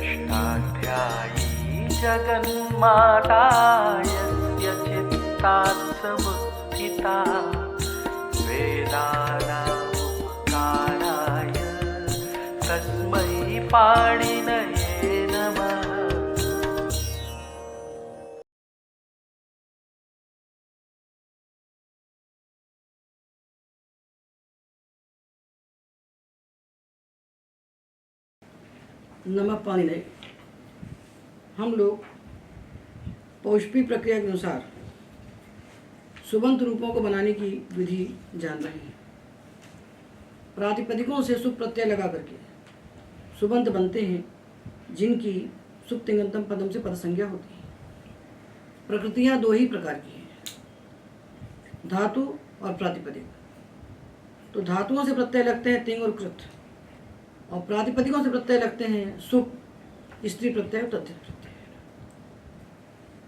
षष्ठाध्यायी जगन्माता यस्य चित्तात् समुत्थिता वेदानामुपकाराय तस्मै पाणिनये नमः। नमः पाणिनये। हम लोग पौष्पी प्रक्रिया के अनुसार सुबंत रूपों को बनाने की विधि जान रहे हैं। प्रातिपदिकों से सुप प्रत्यय लगा करके सुबंत बनते हैं, जिनकी सुप तिङंतम पदम से पद संज्ञा होती है। प्रकृतियां दो ही प्रकार की हैं, धातु और प्रातिपदिक। तो धातुओं से प्रत्यय लगते हैं तिंग और कृत, और प्रातिपदिकों से प्रत्यय लगते हैं सुप, स्त्री प्रत्यय और तद्धित प्रत्यय।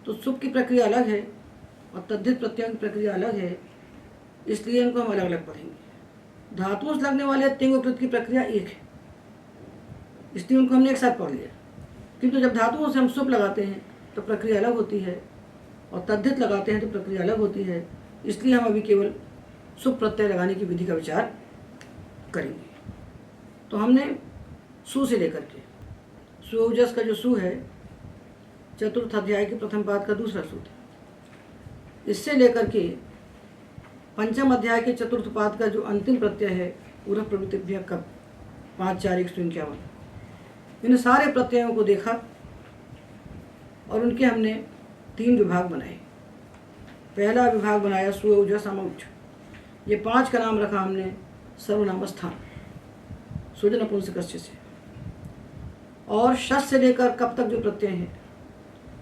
तो सुप की प्रक्रिया अलग है और तद्धित प्रत्ययों की प्रक्रिया अलग है, इसलिए इनको हम अलग अलग पढ़ेंगे। धातुओं से लगने वाले तिंग और कृत की प्रक्रिया एक है, इसलिए उनको हमने एक साथ पढ़ लिया। किंतु जब धातुओं से हम सुप लगाते हैं तो प्रक्रिया अलग होती है, और तद्धित लगाते हैं तो प्रक्रिया अलग होती है। इसलिए हम अभी केवल सुप प्रत्यय लगाने की विधि का विचार करेंगे। तो हमने सु से लेकर के सुओजस का जो सु है, चतुर्थ अध्याय के प्रथम पाद का दूसरा सूत्र, इससे लेकर के पंचम अध्याय के चतुर्थ पाद का जो अंतिम प्रत्यय है उरह प्रवृत्तिभ्यः कप 5-4-151, इन सारे प्रत्ययों को देखा और उनके हमने 3 विभाग बनाए। पहला विभाग बनाया सुओजस अमौठ, ये 5 का नाम रखा हमने सर्वनाम स्थान, सुजन नपुंसकस्य से। और शस से लेकर कब तक जो प्रत्यय हैं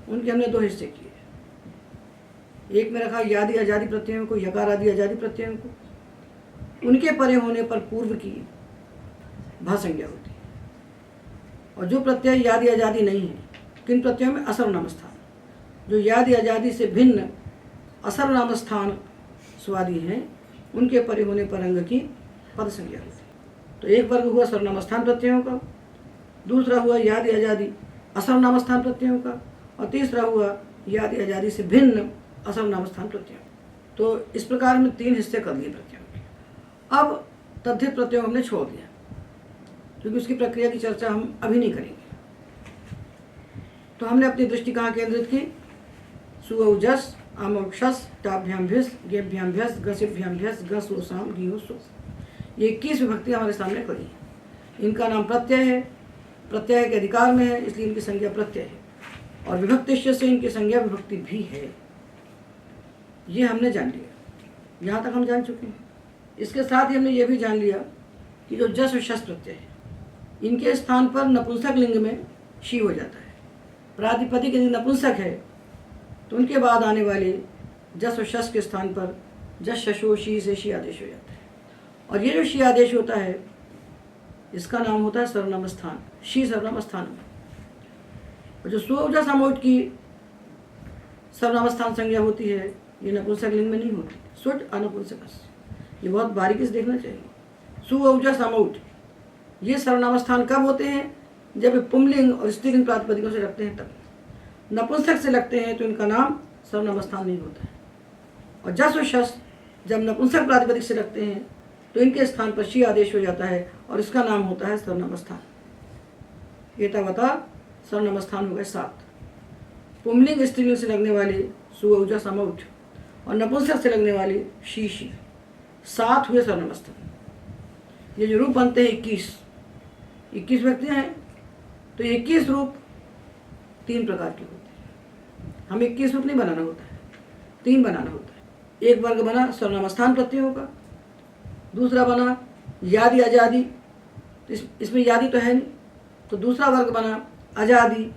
उनके हमने 2 हिस्से किए। एक में रखा यादि अजादि प्रत्ययों को, यकार आदि अजादि प्रत्ययों को, उनके परे होने पर पूर्व की भा संज्ञा होती है। और जो प्रत्यय यादि अजादि नहीं है, किन प्रत्ययों में असर्वनाम स्थान, जो यादि अजादि से भिन्न असर्वनाम स्थान स्वादी हैं, उनके परे होने पर अंग की पद संज्ञा होती है। तो एक वर्ग हुआ सर्वनाम स्थान प्रत्ययों का, दूसरा हुआ यादि अजादि असर्वनाम स्थान प्रत्ययों का, और तीसरा हुआ यादि अजादि से भिन्न असर्वनाम स्थान प्रत्ययों। तो इस प्रकार हमने 3 हिस्से कर लिए प्रत्ययों के। अब तद्धित प्रत्ययों हमने छोड़ दिया, क्योंकि उसकी प्रक्रिया की चर्चा हम अभी नहीं करेंगे। तो हमने अपनी दृष्टि कहाँ केंद्रित की? सुऔजस अमौक्षस टाभ्याम भिस गेभ्याम भ्यस गसिभ्याम भ्यस गसोसाम घीओसो, ये 21 विभक्ति हमारे सामने खड़ी है। इनका नाम प्रत्यय है, प्रत्यय के अधिकार में है, इसलिए इनकी संज्ञा प्रत्यय है, और विभक्तिश्च से इनकी संज्ञा विभक्ति भी है। ये हमने जान लिया, यहाँ तक हम जान चुके हैं। इसके साथ ही हमने ये भी जान लिया कि जो जस और शस प्रत्यय है, इनके स्थान पर नपुंसक लिंग में शी हो जाता है। प्रातिपदिक यदि नपुंसक है तो उनके बाद आने वाले जस और शस के स्थान पर जस शशो शी से शी आदेश हो जाता है। और ये जो शी आदेश होता है, इसका नाम होता है सर्वनाम स्थान, शी सर्वनाम स्थान में। और जो सुऔजस अमौठ की सर्वनाम स्थान संज्ञा होती है, ये नपुंसक लिंग में नहीं होती, सुट अनपुंसकस। ये बहुत बारीकी से देखना चाहिए। सुऔजस अमौठ ये सर्वनाम स्थान कब होते हैं? जब पुंलिंग और स्त्रीलिंग प्रातिपदिकों से लगते हैं तब। नपुंसक से लगते हैं तो इनका नाम सर्वनाम स्थान नहीं होता है। और जस और शस जब नपुंसक प्रातिपदिक से लगते हैं तो इनके स्थान पर शी आदेश हो जाता है, और इसका नाम होता है सर्वनाम स्थान। एतावता सर्वनाम स्थान हो गए 7। पुंलिंग स्त्रीलिंग से लगने वाले सुऔजस अमौठ और नपुंसक से लगने वाले शी 7 हुए सर्वनाम स्थान। ये जो रूप बनते हैं 21 व्यक्तियाँ हैं, तो 21 रूप 3 प्रकार के होते हैं। हम 21 रूप नहीं बनाना होता है, 3 बनाना होता है। एक वर्ग बना सर्वनाम स्थान प्रत्ययों का, दूसरा बना यादि अजादि, तो इसमें यादि तो है नहीं, तो दूसरा वर्ग बना अजादि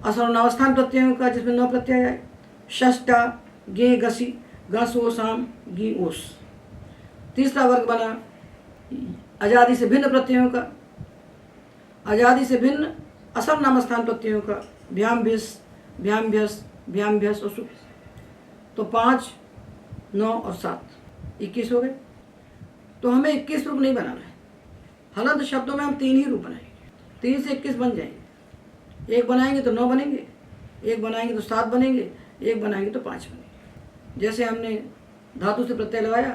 असर्वनाम स्थान प्रत्ययों का, जिसमें 9 प्रत्यय आए, षष्टा गे गसी गसो साम गी ओस। तीसरा वर्ग बना अजादि से भिन्न प्रत्ययों का, अजादि से भिन्न असर्वनाम स्थान प्रत्ययों का, भ्याम भिस भ्याम भ्यस और सुख। तो 5, 9 और 7 21 हो गए। तो हमें 21 रूप नहीं बनाना है। हलंत शब्दों में हम 3 ही रूप बनाएंगे, 3 से 21 बन जाएंगे। एक बनाएंगे तो 9 बनेंगे, एक बनाएंगे तो 7 बनेंगे, एक बनाएंगे तो 5 बनेंगे। जैसे हमने धातु से प्रत्यय लगाया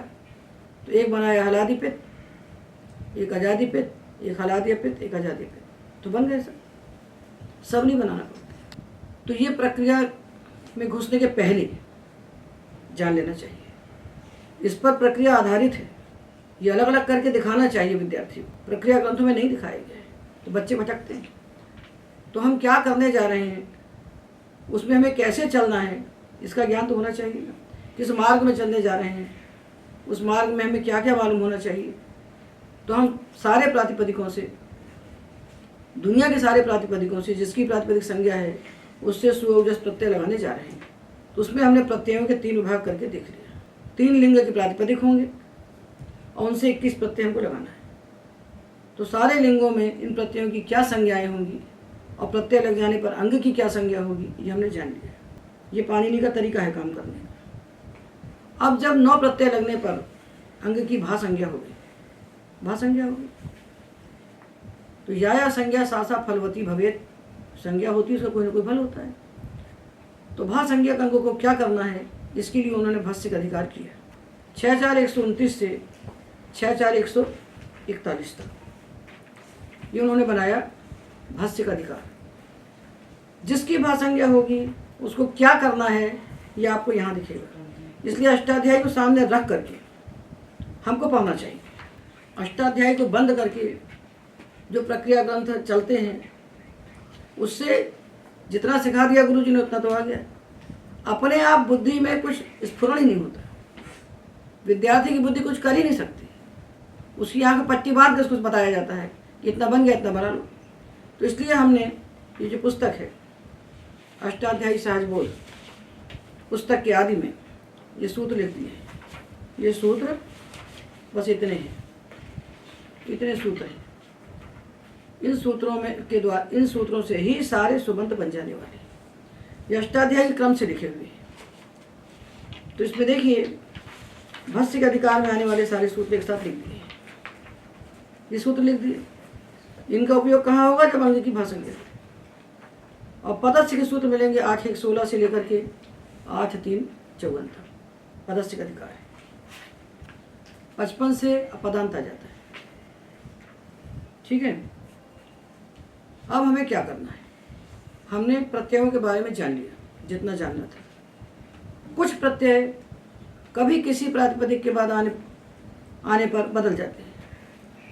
तो एक बनाया हलादि पित्त, एक अजादि पित्त, एक हलादि पित्त, एक अजादि पित्त, तो बन गए सब नहीं बनाना पड़ता। तो ये प्रक्रिया में घुसने के पहले जान लेना चाहिए। इस पर प्रक्रिया आधारित है, ये अलग अलग करके दिखाना चाहिए विद्यार्थी को। प्रक्रिया ग्रंथों में नहीं दिखाए गए तो बच्चे भटकते हैं। तो हम क्या करने जा रहे हैं, उसमें हमें कैसे चलना है, इसका ज्ञान तो होना चाहिए ना। किस मार्ग में चलने जा रहे हैं, उस मार्ग में हमें क्या क्या मालूम होना चाहिए। तो हम सारे प्रातिपदिकों से, दुनिया के सारे प्रातिपदिकों से जिसकी प्रातिपदिक संज्ञा है उससे सुओजस प्रत्यय लगाने जा रहे हैं। तो उसमें हमने प्रत्ययों के 3 विभाग करके देख लिया। 3 लिंग के प्रातिपदिक होंगे और उनसे 21 प्रत्यय हमको लगाना है। तो सारे लिंगों में इन प्रत्ययों की क्या संज्ञाएं होंगी और प्रत्यय लग जाने पर अंग की क्या संज्ञा होगी, ये हमने जान लिया। ये पाणिनि का तरीका है काम करने का। अब जब 9 प्रत्यय लगने पर अंग की भा संज्ञा होगी, भा संज्ञा होगी तो या संज्ञा सासा फलवती भवेत, संज्ञा होती है उसका कोई ना कोई फल होता है। तो भा संज्ञा अंगों को क्या करना है, इसके लिए उन्होंने भस्य का अधिकार किया। 64129 से 64141 तक ये उन्होंने बनाया भस्य का अधिकार। जिसकी भा संज्ञा होगी उसको क्या करना है ये आपको यहाँ दिखेगा। इसलिए अष्टाध्यायी को सामने रख करके हमको पढ़ना चाहिए। अष्टाध्यायी को बंद करके जो प्रक्रिया ग्रंथ चलते हैं उससे जितना सिखा दिया गुरु जी ने उतना तो आ गया। अपने आप बुद्धि में कुछ स्फुरण ही नहीं होता। विद्यार्थी की बुद्धि कुछ कर ही नहीं सकती। उसकी आँख पट्टी बांध कर उसको बताया जाता है कि इतना बन गया, इतना बना लो। तो इसलिए हमने ये जो पुस्तक है अष्टाध्यायी सहज बोध, पुस्तक के आदि में ये सूत्र लिख दिए हैं। ये सूत्र बस इतने हैं, इतने सूत्र हैं। इन सूत्रों में के द्वारा, इन सूत्रों से ही सारे सुबंत बन जाने वाले। ये अष्टाध्यायी के क्रम से लिखे हुए हैं। तो इसमें देखिए भस्य के अधिकार में आने वाले सारे सूत्र एक साथ लिख दिए। ये सूत्र लिख दिए। इनका उपयोग कहाँ होगा, जब अंग की भा संज्ञा। और पदस्य के सूत्र मिलेंगे 8:1:16 से लेकर के 8:3:54 तक पदस्य का अधिकार है। 55 से पदांत आ जाता है। ठीक है। अब हमें क्या करना है, हमने प्रत्ययों के बारे में जान लिया जितना जानना था। कुछ प्रत्यय कभी किसी प्रातिपदिक के बाद आने पर बदल जाते हैं,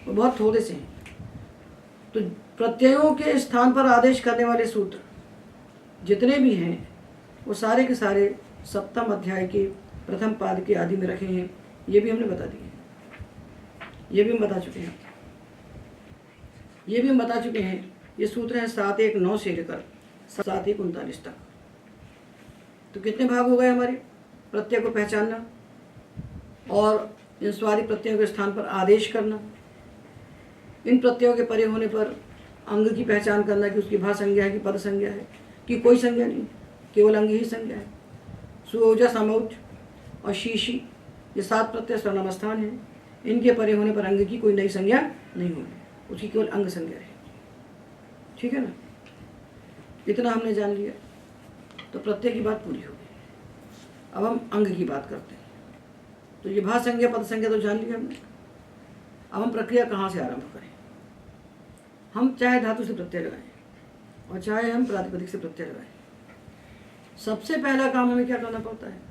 वो बहुत थोड़े से हैं। तो प्रत्ययों के स्थान पर आदेश करने वाले सूत्र जितने भी हैं वो सारे के सारे सप्तम अध्याय के प्रथम पाद के आदि में रखे हैं। ये भी हमने बता दिए, ये भी हम बता चुके हैं, ये भी हम बता चुके हैं। ये सूत्र हैं 7:1:9 से लेकर 7:1:39 तक। तो कितने भाग हो गए हमारे, प्रत्यय को पहचानना और इन स्वादि प्रत्ययों के स्थान पर आदेश करना, इन प्रत्ययों के परे होने पर अंग की पहचान करना कि उसकी भा संज्ञा है कि पद संज्ञा है कि कोई संज्ञा नहीं, केवल अंग ही संज्ञा है। सुओजस, समौच और शीशी ये 7 प्रत्यय सर्वनाम स्थान हैं। इनके परे होने पर अंग की कोई नई संज्ञा नहीं होगी, उसकी केवल अंग संज्ञा है। ठीक है ना। इतना हमने जान लिया तो प्रत्यय की बात पूरी हो गई। अब हम अंग की बात करते हैं। तो ये भा संज्ञा पद संज्ञा तो जान लिया हमने। अब हम प्रक्रिया कहाँ से आरंभ करें। हम चाहे धातु से प्रत्यय लगाएं और चाहे हम प्रातिपदिक से प्रत्यय लगाएं, सबसे पहला काम हमें क्या करना पड़ता है,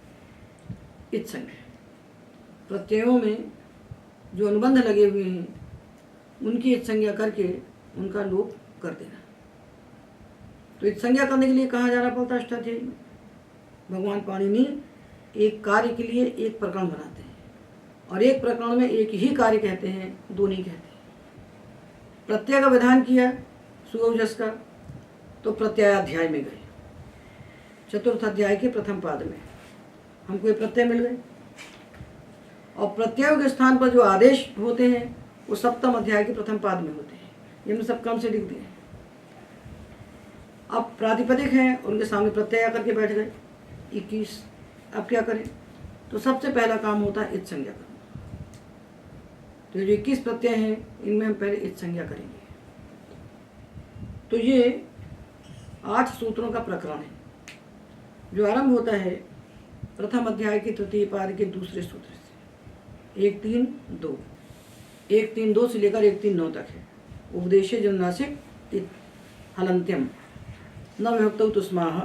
इत संज्ञा। प्रत्ययों में जो अनुबंध लगे हुए हैं उनकी इत संज्ञा करके उनका लोप कर देना। तो इत संज्ञा करने के लिए कहाँ जाना पड़ता है, अष्टाध्यायी में। भगवान पाणिनि एक कार्य के लिए एक प्रकरण बनाते हैं और एक प्रकरण में एक ही कार्य कहते हैं, दो नहीं कहते। प्रत्यय का विधान किया सुओजस का, तो प्रत्ययाध्याय में गए। चतुर्थ अध्याय के प्रथम पाद में हमको ये प्रत्यय मिल गए और प्रत्ययों के स्थान पर जो आदेश होते हैं वो सप्तम अध्याय के प्रथम पाद में होते हैं। ये हमने सब क्रम से लिख दिए। अब प्रातिपदिक हैं, उनके सामने प्रत्यय आकर के बैठ गए 21। अब क्या करें, तो सबसे पहला काम होता है इत संज्ञा करना। तो जो 21 प्रत्यय हैं इनमें हम पहले इत संज्ञा करेंगे। तो ये 8 सूत्रों का प्रकरण है, जो आरंभ होता है प्रथम अध्याय के तृतीय पाद के दूसरे सूत्र से। 1-3-2 1-3-2 से लेकर 1-3-9 तक है। उपदेशे जनुनासिक इत हलन्त्यम न विभक्तौ तुस्माः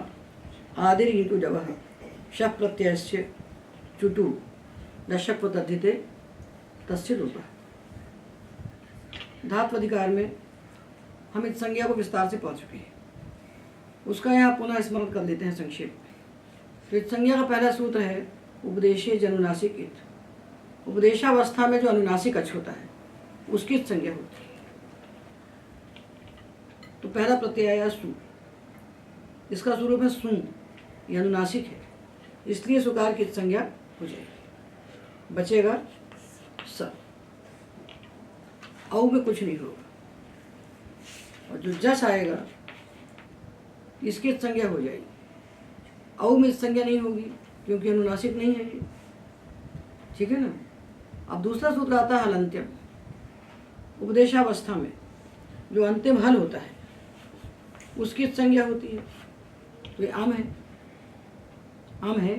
आदिर ईटु जवः शः प्रत्ययस्य चुटु दशक तद्धिते तस्य रूपः। धात्व अधिकार में हम इस संज्ञा को विस्तार से पढ़ चुके हैं, उसका यहाँ पुनः स्मरण कर लेते हैं संक्षेप में। तो इस संज्ञा का पहला सूत्र है उपदेशे जनुनासिक इत। उपदेशावस्था में जो अनुनासिक अच होता है उसकी संज्ञा होती है। तो पहला प्रत्यय आया सु, इसका स्वरूप है सु, यह अनुनासिक है, इसलिए सुकार की संज्ञा हो जाएगी, बचेगा स। औ में कुछ नहीं होगा, और जो जस आएगा इसकी संज्ञा हो जाएगी। औ में संज्ञा नहीं होगी क्योंकि अनुनासिक नहीं है ये, ठीक है ना। अब दूसरा सूत्र आता है हलन्त्यम। उपदेशावस्था में जो अंतिम हल होता है उसकी संज्ञा होती है। तो ये आम है, आम है,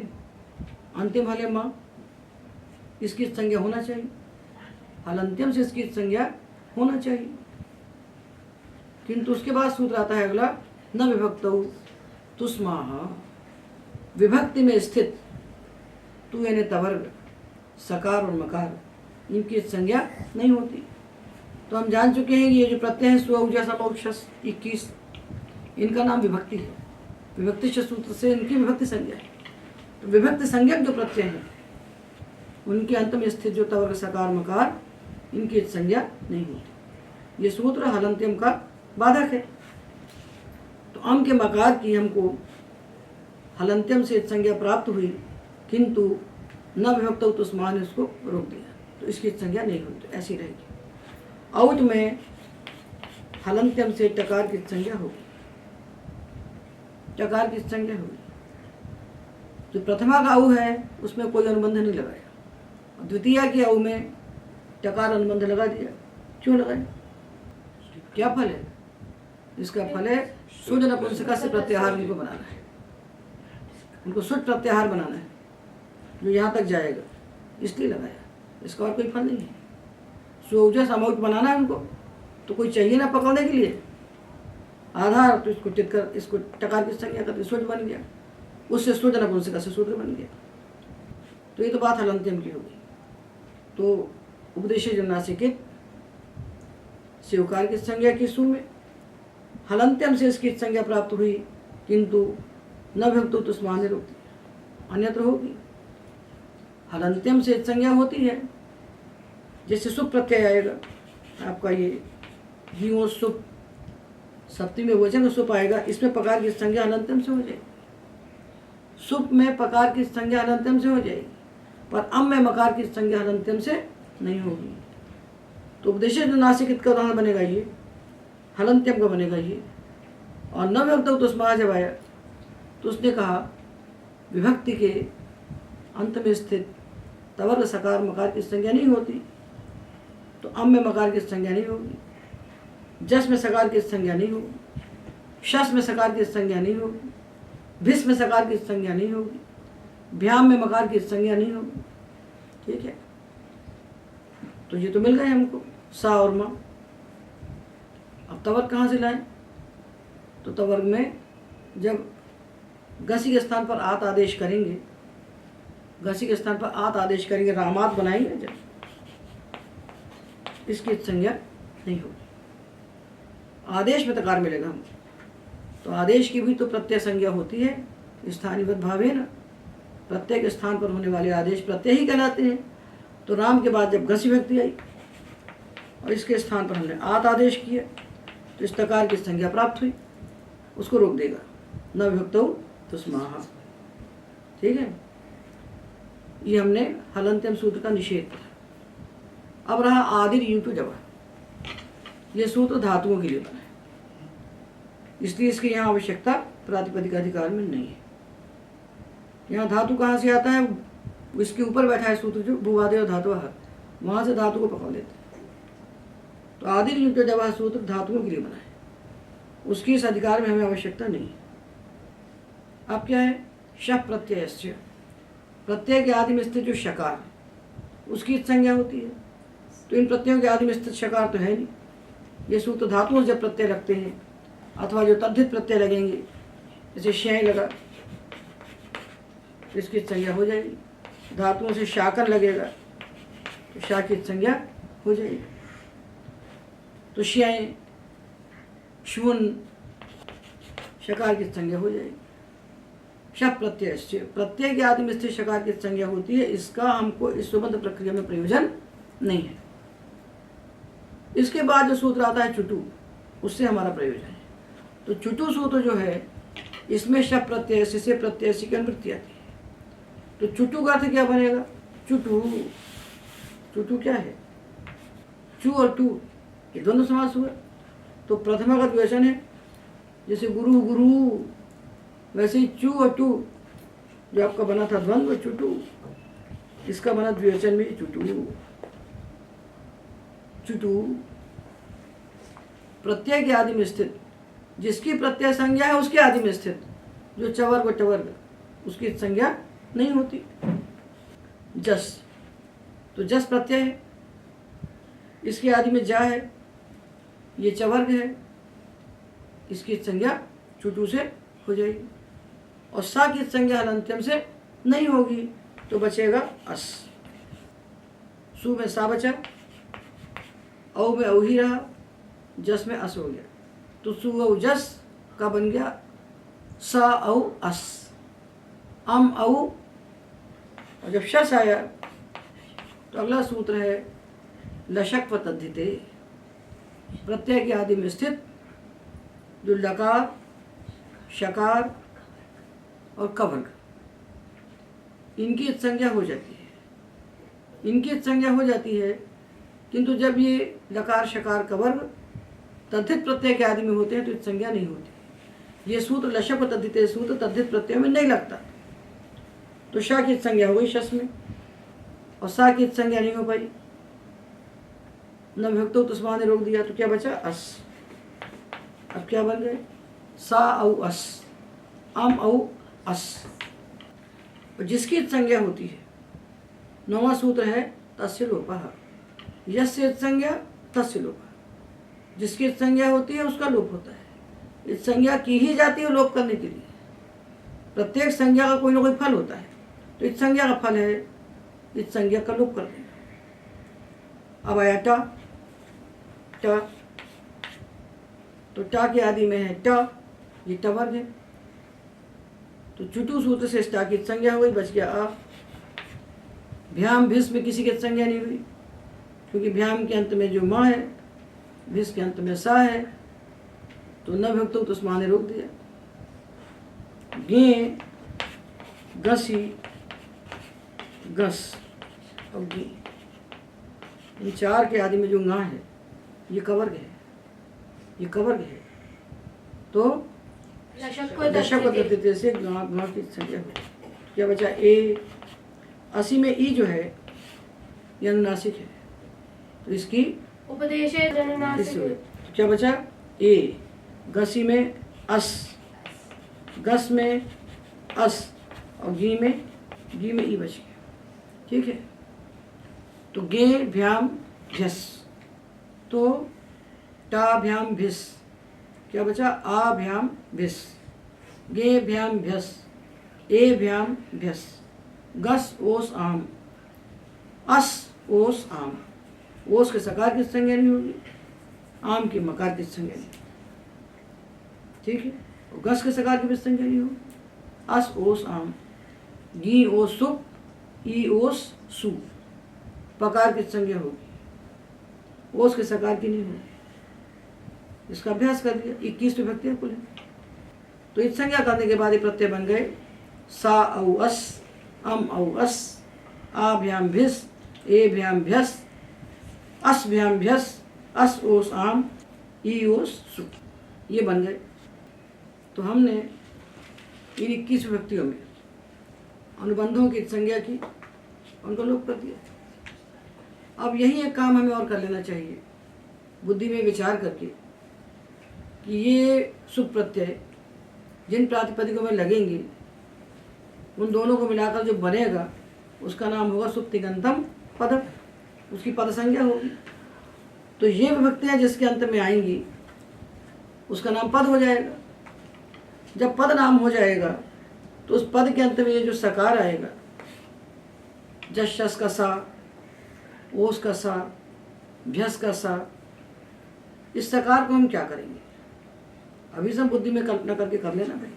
अंतिम हल है माँ, इसकी संज्ञा होना चाहिए। हलन्त्यम से इसकी संज्ञा होना चाहिए। किंतु उसके बाद सूत्र आता है अगला, न विभक्तौ तुस्माः। विभक्ति में स्थित तू यानी तवर्ग, सकार और मकार, इनकी संज्ञा नहीं होती। तो हम जान चुके हैं कि ये जो प्रत्यय है स्वौजस समौक्षस 21, इनका नाम विभक्ति है। विभक्ति सूत्र से इनकी विभक्ति संज्ञा है। तो विभक्ति संज्ञक जो प्रत्यय हैं उनके अंत में स्थित जो तवर्ग, सकार, मकार, इनकी संज्ञा नहीं होती। ये सूत्र हलन्त्यम का बाधक है। तो अम के मकार की हमको हलन्त्यम से संज्ञा प्राप्त हुई, किंतु न विभक्तौ तुस्माः ने उसको रोक दिया, तो इसकी संज्ञा नहीं होती, ऐसी रहेगी। औट में हलन्त्यम से टकार की संज्ञा होगी, टकार की संज्ञा होगी। जो प्रथमा का औ है उसमें कोई अनुबंध नहीं लगाया, और द्वितीया की औ में टकार अनुबंध लगा दिया। क्यों लगाया? क्या फल है इसका? फल है शुद्ध नपुंसकस्य से प्रत्याहार उनको बनाना है, उनको शुद्ध प्रत्याहार बनाना है जो यहाँ तक जाएगा, इसलिए लगाया। इसका और कोई फल नहीं है। स्वौजस अमौट बनाना है उनको, तो कोई चाहिए ना पकड़ने के लिए आधार, तो इसको टिक कर इसको टकार की संज्ञा करके शुद्ध बन गया, उससे शुद्ध नपुंसकस्य से सूत्र बन गया। तो ये तो बात हलन्त्यम की होगी। तो उपदेशे जनुनासिक से उकार की संज्ञा की सु में, हलन्त्यम से इसकी संज्ञा प्राप्त हुई, किंतु न विभक्तौ तुस्माः ने रोक दिया, अन्यत्र होगी। हलन्त्यम से संज्ञा होती है, जैसे सुप प्रत्यय आएगा आपका, ये हियो सुप, सप्तमी में वचन सुप आएगा, इसमें पकार की संज्ञा हलन्त्यम से हो जाएगी। सुप में पकार की संज्ञा हलन्त्यम से हो जाएगी, पर अम में मकार की संज्ञा हलन्त्यम से नहीं होगी। तो उपदेशे जनुनासिक का उदाहरण बनेगा ये, हलन्त्यम का बनेगा ये। और न विभक्तौ तुस्माः जब आया तो उसने कहा विभक्ति के अंत में स्थित तवर्ग, सकार, मकार की संज्ञा नहीं होती, तो अम में मकार की संज्ञा नहीं होगी, जस में सकार की संज्ञा नहीं होगी, शस में सकार की संज्ञा नहीं होगी, भिस में सकार की संज्ञा नहीं होगी, भ्याम में मकार की संज्ञा नहीं होगी। ठीक है, तो ये तो मिल गए हमको सा और माँ। अब तवर्ग कहाँ से लाएं? तो तवर्ग में जब घसी के स्थान पर आत आदेश करेंगे, घसी के स्थान पर आत आदेश करेंगे, रामात बनाएंगे, जब इसकी संज्ञा नहीं होगी। आदेश में तकार मिलेगा हमको, तो आदेश की भी तो प्रत्यय संज्ञा होती है, स्थानीवत भावेन। प्रत्येक स्थान पर होने वाले आदेश प्रत्यय ही कहलाते हैं। तो राम के बाद जब घसी व्यक्ति आई और इसके स्थान पर हमने आत आदेश किया, तो इस तकार की संज्ञा प्राप्त हुई, उसको रोक देगा, न विभक्तौ तुस्माः। ठीक है, ये हमने हलन्त्यम सूत्र का निषेध किया। अब रहा आदिर यूटु जवा, ये सूत्र धातुओं के लिए बना है, इसलिए इसकी यहाँ आवश्यकता प्रातिपदिक अधिकार में नहीं है। यहाँ धातु कहाँ से आता है? इसके ऊपर बैठा है सूत्र जो भूवादेव धातुः, वहाँ से धातु को पकड़ लेते हैं। तो आदिर यूटु जवा सूत्र धातुओं के लिए बना है, उसकी इस अधिकार में हमें आवश्यकता नहीं। अब क्या है? शप प्रत्ययस्य, प्रत्यय के आदि में स्थित जो शकार उसकी संज्ञा होती है। तो इन प्रत्ययों के आदि में स्थित शकार तो है नहीं। ये सूत्र धातुओं से जब प्रत्यय लगते हैं अथवा जो तद्धित प्रत्यय लगेंगे, जैसे शय लगा तो इसकी संज्ञा हो जाएगी। धातुओं से शाकर लगेगा तो शा की संज्ञा हो जाएगी। तो शय शून शकार की संज्ञा हो जाएगी। शप प्रत्यय से, प्रत्यय के आदि में स्थित शकार की संज्ञा होती है। इसका हमको इस सुबंध प्रक्रिया में प्रयोजन नहीं है। इसके बाद जो सूत्र आता है चुटु, उससे हमारा प्रयोजन है। तो चुटु सूत्र जो है इसमें शप प्रत्यय से प्रत्यय की अनुवृत्ति आती है। तो चुटु का अर्थ क्या बनेगा? चुटु, चुटु क्या है? चू और टू ये द्वंद्व समास हुआ। तो प्रथमा का द्विवचन है, जैसे गुरु गुरु, वैसे ही चू और टू जो आपका बना था द्वंद्व चुटु, इसका बना द्विवचन में चुटु। चुटु प्रत्यय के आदि में स्थित, जिसकी प्रत्यय संज्ञा है उसके आदि में स्थित, जो चवर्ग और टवर्ग उसकी संज्ञा नहीं होती। जस, तो जस प्रत्यय है, इसके आदि में जा है, ये चवर्ग है, इसकी संज्ञा चुटु से हो जाएगी। और सा की संज्ञा हलंत्यम से नहीं होगी तो बचेगा अस। सु में सा बचा, औ में औ ही रहा, जस में अस हो गया। तो सु औ जस का बन गया सा औ अस। अम औ, और जब शस आया तो अगला सूत्र है लशक व तद्धिते, प्रत्यय के आदि में स्थित जो लकार शकार और कवर्ग, इनकी संज्ञा हो जाती है। इनकी संज्ञा हो जाती है, किंतु जब ये लकार शकार कवर्ग तद्धित प्रत्यय के आदि में होते हैं तो इस संज्ञा नहीं होती। ये सूत्र लशक व तद्धिते सूत्र तद्धित प्रत्यय में नहीं लगता। तो शा की संज्ञा हो गई शस में, और सा की संज्ञा नहीं हो पाई। न विभक्तो तस्मा ने रोक दिया तो क्या बचा? अस। अब क्या बन गए? सा औ अस, अम औ अस। और जिसकी संज्ञा होती है, नौवां सूत्र है तस्य लोपः। यस्य संज्ञा तस्य लोपः, जिसकी संज्ञा होती है उसका लोप होता है। इस संज्ञा की ही जाती है लोप करने के लिए। प्रत्येक संज्ञा का कोई ना कोई फल होता है, तो इस संज्ञा का फल है इस संज्ञा का लोप कर देना। अब आया टा, टा, तो टा के आदि में है टा, ये टवर्ग है। तो चुटु सूत्र से टा की संज्ञा हुई, बच गया आ। भ्याम भिस में किसी की संज्ञा नहीं हुई, क्योंकि भ्याम के अंत में जो माँ है, भिस के अंत में सा है, तो न भक्तो तो उस माँ ने रोक दिया। गे गसी गस और गी, इन चार के आदि में जो गा है ये कवर्ग है, ये कवर्ग है। तो दशक तृतीय से गा की संख्या है। क्या बचा? ए। असी में ई जो है ये अनुनासिक है, तो इसकी उपदेश क्या बचा? ए। गसी में अस, गस में अस, और गी में ई बच गया। ठीक है। तो गे भ्याम भ्यस, तो टा भ्याम भिस, क्या बचा? आ भ्याम भिस, गे भ्याम भ्यस, ए भ्याम भ्यस, गस ओस आम, अस ओस आम। ओस के सकार की संज्ञा नहीं होगी, आम की मकार की संज्ञा नहीं। ठीक है। और गस के सकार की भी संज्ञा नहीं होगी, अस ओस आम, गी ओस सुप, ई ओस सु, पकार की संज्ञा होगी, ओस के सकार की नहीं होगी। इसका अभ्यास कर दिया। 21 विभक्तियां कुल हैं। तो इस संज्ञा करने के बाद ये प्रत्यय बन गए सा औ अस, अम औ अस, आ भ्याम भिस, ए भ्याम भ्यस, अस भ्याम भ्यस, अस ओस आम, ई ओस सु, ये बन गए। तो हमने इन 21 विभक्तियों में अनुबंधों की संज्ञा की, उनको लोप कर दिया। अब यही एक काम हमें और कर लेना चाहिए, बुद्धि में विचार करके कि ये सुख प्रत्यय जिन प्रातिपदिकों में लगेंगे उन दोनों को मिलाकर जो बनेगा उसका नाम होगा सुख तिङन्तम पद, उसकी पद संज्ञा होगी। तो ये विभक्तियाँ जिसके अंत में आएंगी उसका नाम पद हो जाएगा। जब पद नाम हो जाएगा तो उस पद के अंत में ये जो सकार आएगा, जस शस का सा, ओस का सा, भ्यस का सा, इस सकार को हम क्या करेंगे? अभी सब बुद्धि में कल्पना करके कर लेना भाई।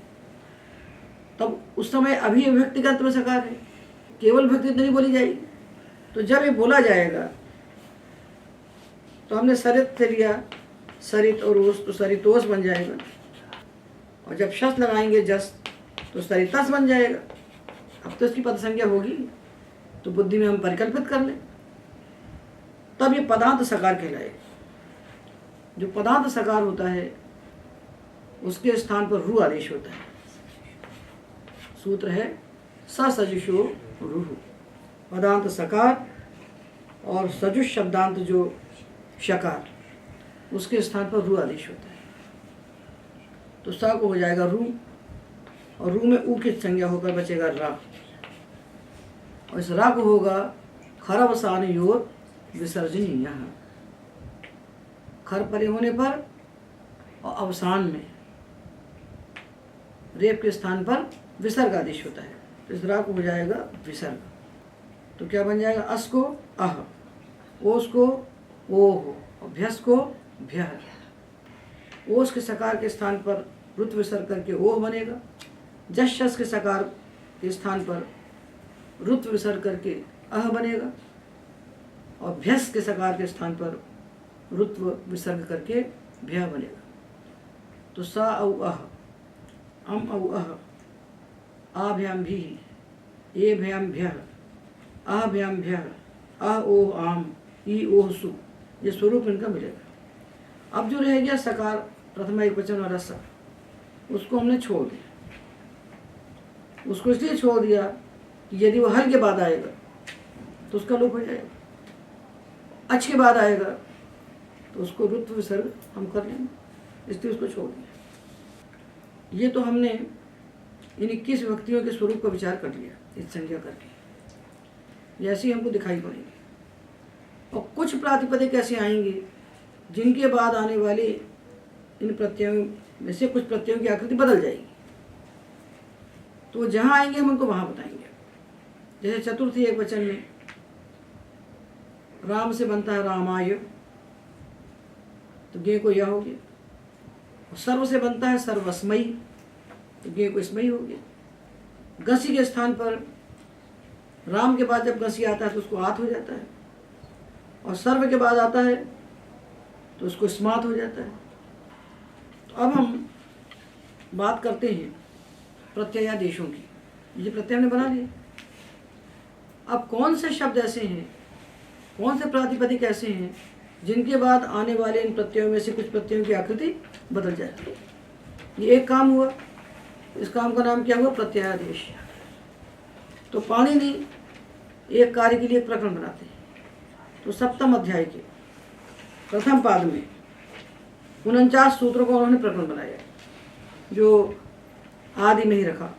तब उस समय अभी ये विभक्ति का अंत में सकार है, केवल विभक्ति नहीं बोली जाएगी। तो जब ये बोला जाएगा तो हमने सरित से लिया, सरित और ओस, तो सरितोष बन जाएगा। और जब शस लगाएंगे जस, तो सरितस बन जाएगा। अब तो इसकी पद संज्ञा होगी, तो बुद्धि में हम परिकल्पित कर लें, तब ये पदांत सकार कहलाएगा। जो पदांत सकार होता है उसके स्थान पर रू आदेश होता है। सूत्र है ससजुषो रूह। पदांत सकार और सजुष शब्दांत जो शकार, उसके स्थान पर रू आदेश होता है। तो सा को हो जाएगा रू, और रू में ऊ की संज्ञा होकर बचेगा रा, और इस रा को होगा खरवसान योर विसर्जनीय। खर परे होने पर और अवसान में रेप के स्थान पर विसर्ग आदेश होता है। तो इस रा को हो जाएगा विसर्ग। तो क्या बन जाएगा? अस को अह, ओस को ओह, और भ्यस को भ्यः। ओस के सकार के स्थान पर रुत विसर्ग करके ओह बनेगा। जस शस के सकार के स्थान पर रुत विसर्ग करके अह बनेगा, और भ्यस के सकार के स्थान पर रुत्व विसर्ग करके भ्यः बनेगा। तो सा औ अह, अम औ अह, आभ्याम भी, ए भ्याम भ्यः, आभ्याम भ्यः, अ ओह आम, ई ओह सु, ये स्वरूप इनका मिलेगा। अब जो रह गया सकार प्रथमा एकवचन वाला सा, उसको हमने छोड़ दिया। उसको इसलिए छोड़ दिया कि यदि वो हल के बाद आएगा तो उसका लोप हो जाएगा, अच के बाद आएगा तो उसको रुत्व विसर्ग हम कर लेंगे, इसलिए उसको छोड़ दिया। ये तो हमने इन 21 विभक्तियों के स्वरूप का विचार कर लिया इस संज्ञा करके, जैसे ही हमको दिखाई पड़ेंगे। और कुछ प्रातिपदिक ऐसे आएंगे जिनके बाद आने वाले इन प्रत्ययों में से कुछ प्रत्ययों की आकृति बदल जाएगी, तो जहाँ आएंगे हम उनको वहाँ बताएंगे। जैसे चतुर्थी एक वचन में राम से बनता है रामाय, तो गे को यह हो गया। सर्व से बनता है सर्वस्मयी, तो गे को स्मयी हो गया। गसी के स्थान पर राम के बाद जब गसी आता है तो उसको आत हो जाता है, और सर्व के बाद आता है तो उसको स्मात हो जाता है। तो अब हम बात करते हैं प्रत्ययादेशों की। ये प्रत्यय हमने बना लिए। अब कौन से शब्द ऐसे हैं, कौन से प्रातिपदिक ऐसे हैं जिनके बाद आने वाले इन प्रत्ययों में से कुछ प्रत्ययों की आकृति बदल जाए? ये एक काम हुआ। इस काम का नाम क्या हुआ? प्रत्ययादेश। तो पाणिनि एक कार्य के लिए एक प्रकरण बनाते हैं। तो सप्तम अध्याय के प्रथम पाद में 49 सूत्रों का उन्होंने प्रकरण बनाया, जो आदि में ही रखा।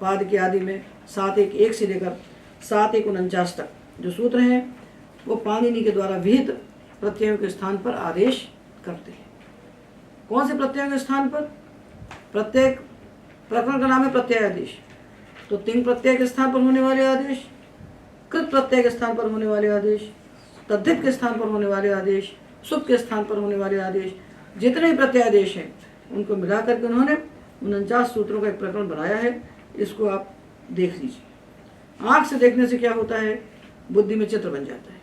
पाद के आदि में 7-1 से लेकर 7-1-49 तक जो सूत्र हैं वो पाणिनि के द्वारा विहित प्रत्ययों के स्थान पर आदेश करते हैं। कौन से प्रत्ययों के स्थान पर? प्रत्येक प्रकरण का नाम है प्रत्ययादेश। तो तिंग प्रत्यय के स्थान पर होने वाले आदेश, कृत प्रत्यय के स्थान पर होने वाले आदेश, तद्धित के स्थान पर होने वाले आदेश, सुप के स्थान पर होने वाले आदेश, जितने भी प्रत्ययादेश हैं उनको मिला करके उन्होंने 49 सूत्रों का एक प्रकरण बनाया है। इसको आप देख लीजिए। आँख से देखने से क्या होता है? बुद्धि में चित्र बन जाता है,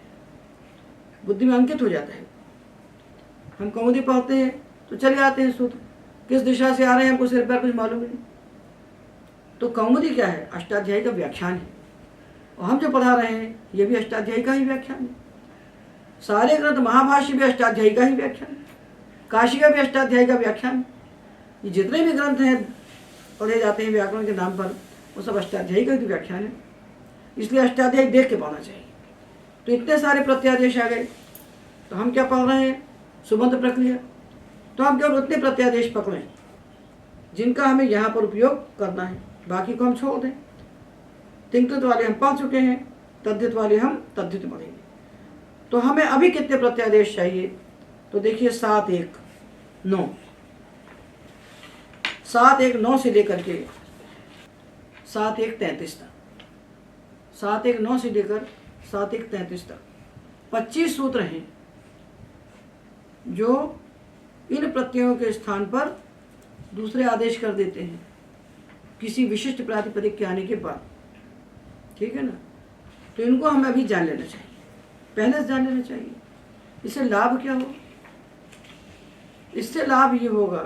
बुद्धि में अंकित हो जाता है। हम कौमुदी पढ़ते हैं तो चले आते हैं सूत्र, किस दिशा से आ रहे हैं हमको सिर पैर कुछ मालूम नहीं। तो कौमुदी क्या है? अष्टाध्यायी का व्याख्यान है, और हम जो पढ़ा रहे हैं ये भी अष्टाध्यायी का ही व्याख्यान है। सारे ग्रंथ, महाभाष्य भी अष्टाध्यायी का ही व्याख्यान है, काशिका भी अष्टाध्यायी का व्याख्यान है। ये जितने भी ग्रंथ हैं पढ़े जाते हैं व्याकरण के नाम पर, वो सब अष्टाध्यायी का ही व्याख्यान है। इसलिए अष्टाध्यायी देख के पढ़ना चाहिए। तो इतने सारे प्रत्यादेश आ गए, तो हम क्या पढ़ रहे हैं? सुबंध प्रक्रिया। तो हम केवल उतने प्रत्यादेश पकड़ें जिनका हमें यहाँ पर उपयोग करना है, बाकी को हम छोड़ दें। तिंकृत वाले हम पढ़ चुके हैं, तद्धित वाले हम तद्धित पढ़ेंगे। तो हमें अभी कितने प्रत्यादेश चाहिए? तो देखिए 7 1 9, 7 1 9 से लेकर के 7 1 33 तक, 7 1 9 से लेकर 7 1 33 तक 25 सूत्र हैं जो इन प्रत्ययों के स्थान पर दूसरे आदेश कर देते हैं किसी विशिष्ट प्रातिपदिक के आने के बाद। ठीक है ना? तो इनको हमें अभी जान लेना चाहिए, पहले से जान लेना चाहिए। इससे लाभ क्या हो? इससे लाभ ये होगा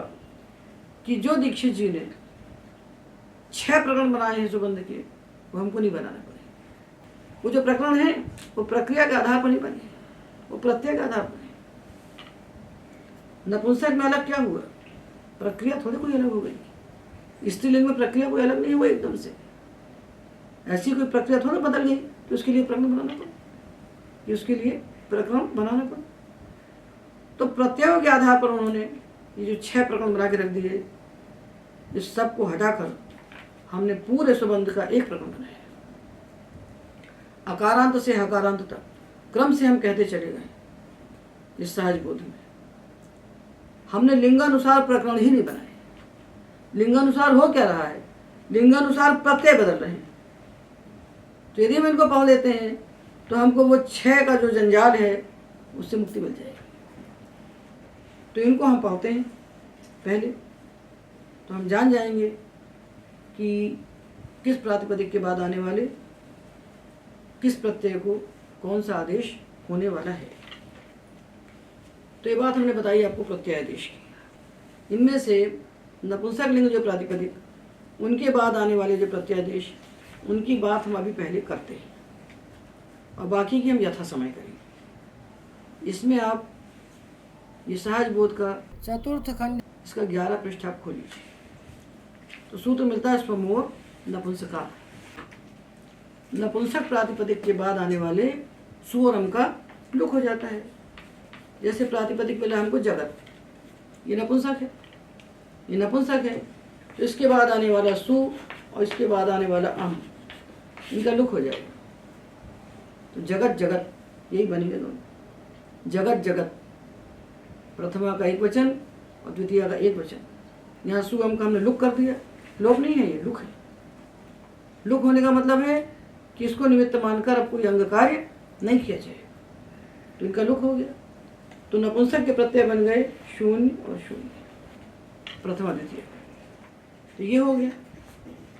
कि जो दीक्षित जी ने 6 प्रकरण बनाए हैं सुबंध के, वो हमको नहीं बनाना पड़े। वो जो प्रकरण है वो प्रक्रिया के आधार पर नहीं बने, वो प्रत्यय के आधार पर है। नपुंसक में अलग क्या हुआ? प्रक्रिया थोड़ी कोई अलग हो गई। स्त्रीलिंग में प्रक्रिया कोई अलग नहीं हुआ एकदम से। ऐसी कोई प्रक्रिया थोड़ी बदल गई कि उसके लिए प्रकरण बनाना पड़ा, कि उसके लिए प्रकरण बनाना पड़ा। तो प्रत्ययों के आधार पर उन्होंने ये जो 6 प्रकरण बना के रख दिए, इस सब को हटाकर हमने पूरे सुबंध का एक प्रकरण बनाया। अकारांत से हकारांत तक क्रम से हम कहते चले गए। इस सहज बोध में हमने लिंगानुसार प्रकरण ही नहीं बनाए। लिंगानुसार हो क्या रहा है? लिंगानुसार प्रत्यय बदल रहे हैं। तो यदि हम इनको पढ़ लेते हैं तो हमको वो 6 का जो जंजाल है उससे मुक्ति मिल जाएगी। तो इनको हम पढ़ते हैं पहले, तो हम जान जाएंगे कि किस प्रातिपदिक के बाद आने वाले किस प्रत्यय को कौन सा आदेश होने वाला है। तो ये बात हमने बताई आपको प्रत्ययादेश की। इनमें से नपुंसक लिंग जो प्रातिपदिक, उनके बाद आने वाले जो प्रत्ययादेश, उनकी बात हम अभी पहले करते हैं और बाकी की हम यथा समय करेंगे। इसमें आप ये सहज बोध का चतुर्थ खंड, इसका 11 पृष्ठ आप खोल लीजिए। तो सूत्र मिलता है स्वमोर नपुंसका। नपुंसक प्रातिपदिक के बाद आने वाले सु और अम का लुक हो जाता है। जैसे प्रातिपदिक मिला हमको जगत, ये नपुंसक है, ये नपुंसक है। तो इसके बाद आने वाला सु और इसके बाद आने वाला अम, इनका लुक हो जाएगा। तो जगत जगत यही बनेंगे दोनों। जगत जगत, प्रथमा का एक वचन और द्वितीय का एक वचन। यहाँ सु अम का हमने लुक कर दिया। लोप नहीं है, ये लुक है। लुक होने का मतलब है कि इसको निमित्त मानकर अब कोई अंग कार्य नहीं किया जाए, तो इनका लुक हो गया। तो नपुंसक के प्रत्यय बन गए 0 और 0, प्रथमा द्वितीय। तो ये हो गया।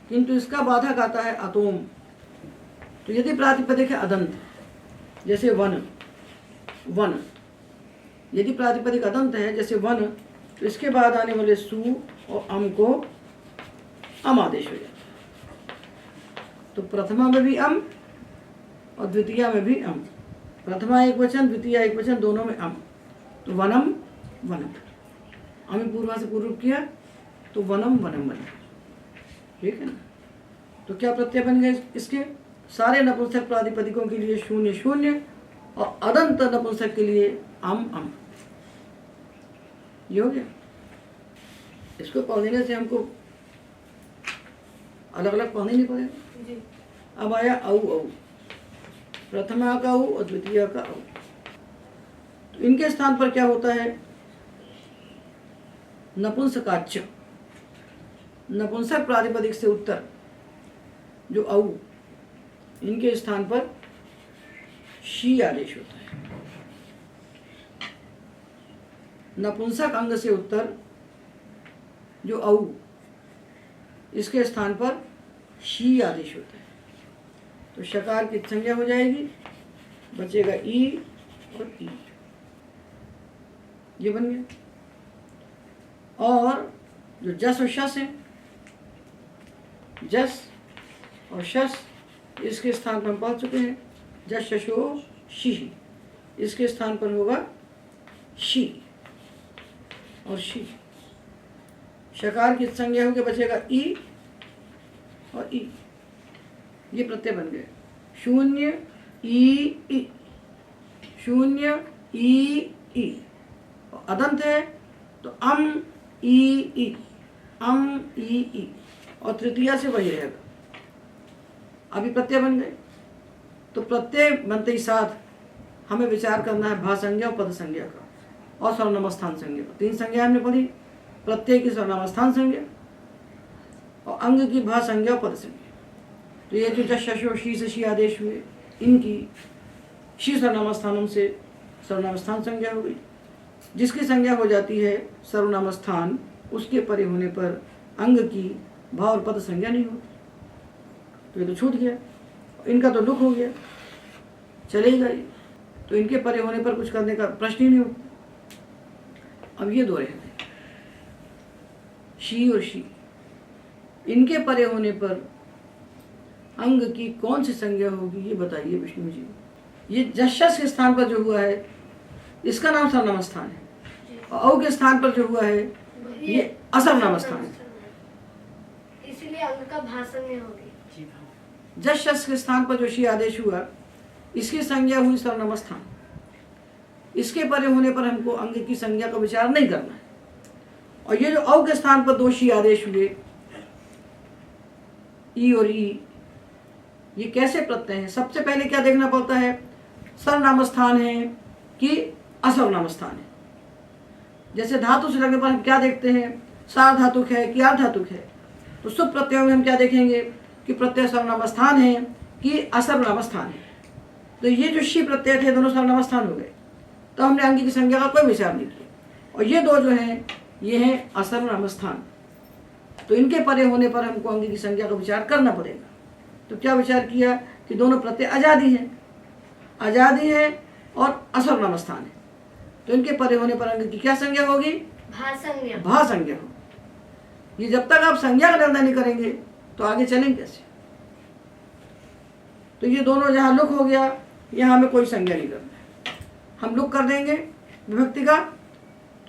किंतु इसका बाधक आता है अतोम। तो यदि प्रातिपदिक है अदंत, जैसे वन, वन, यदि प्रातिपदिक अदंत है जैसे वन, तो इसके बाद आने वाले सु और अम को अम आदेश हो जाता है। तो प्रथमा में भी अम और द्वितीया में भी अम। प्रथमा एक वचन, द्वितीया एक वचन, दोनों में अम। तो वनम वनम, अमी पूर्वा से पूर्व किया तो वनम वनम बना। ठीक है ना? तो क्या प्रत्यय बन गए इसके? सारे नपुंसक प्रातिपदिकों के लिए 0 0 और अदंत नपुंसक के लिए अम अम। ये हो गया। इसको पढ़ने से हमको अलग अलग पढ़ने नहीं पड़ेगा। अब आया औ औ, प्रथमा का औ और द्वितीय का औ। तो इनके स्थान पर क्या होता है? नपुंसकाच्च, नपुंसक प्रातिपदिक से उत्तर जो औ, इनके स्थान पर शी आदेश होता है। नपुंसक अंग से उत्तर जो औ, इसके स्थान पर शी आदेश होता है। तो शकार की संज्ञा हो जाएगी, बचेगा ई और ई, ये बन गया। और जो जस और शस है, जस और शस, इसके स्थान पर हम पहुंच चुके हैं। जस शशो शी, इसके स्थान पर होगा शी और शी। शकार की संज्ञा होकर बचेगा ई और ई, ये प्रत्यय बन गए। 0 ई, 0 ई। अदंत है तो ई, अम ई, और तृतीया से वही रहेगा। अभी प्रत्यय बन गए, तो प्रत्यय बनते ही साथ हमें विचार करना है भा संज्ञा और पद संज्ञा का और सर्वनाम स्थान संज्ञा का। 3 संज्ञा हमने पढ़ी, प्रत्यय की सर्वनाम स्थान संज्ञा और अंग की भा संज्ञा और पद संज्ञा। तो ये जो जश शशो शी से शी आदेश हुए, इनकी शी सर्वनाम स्थानम से सर्वनाम स्थान संज्ञा हो गई। जिसकी संज्ञा हो जाती है सर्वनाम स्थान, उसके परे होने पर अंग की भा और पद संज्ञा नहीं होती। तो ये तो छूट गया, इनका तो लुक हो गया, चलेगा ये, तो इनके परे होने पर कुछ करने का प्रश्न ही नहीं उठता। अब ये दो रहते हैं, शी और शी, इनके परे होने पर अंग की कौन सी संज्ञा होगी ये बताइए विष्णु जी। ये जशस के स्थान पर जो हुआ है इसका नाम सर्वनाम स्थान है, और औ के स्थान पर जो हुआ है ये असर्वनाम स्थान है, इसलिए अंग का भाषण में होगी। जश शस के स्थान पर जो शी आदेश हुआ इसकी संज्ञा हुई सर्वनाम स्थान। इसके परे होने पर हमको अंग की संज्ञा का विचार नहीं करना है। और ये जो औ के स्थान पर 2 शी आदेश हुए, ई और ई, ये कैसे प्रत्यय हैं? सबसे पहले क्या देखना पड़ता है, सर्वनाम स्थान है कि असर्वनाम स्थान है। जैसे धातु से लगने पर हम क्या देखते हैं, सार्वधातुक है कि अर्धधातुक है। तो शुभ प्रत्ययों में हम क्या देखेंगे कि प्रत्यय सर्वनाम स्थान है कि असर्वनाम स्थान है। तो ये जो शी प्रत्यय थे दोनों सर्वनाम स्थान हो गए, तो हमने अंग की संज्ञा का कोई विचार नहीं किया। और ये 2 जो हैं ये हैं असर्वनाम स्थान, तो इनके परे होने पर हमको अंग की संज्ञा का विचार करना पड़ेगा। तो क्या विचार किया कि दोनों प्रत्यय आजादी हैं और असर्वनाम स्थान है, तो इनके परे होने पर अंग की क्या संज्ञा होगी, भा संज्ञा होगी। ये जब तक आप संज्ञा का निर्णय नहीं करेंगे तो आगे चलेंगे कैसे। तो ये दोनों जहाँ लुक हो गया, यहाँ हमें कोई संज्ञा नहीं करना है, हम लुक कर देंगे विभक्ति का।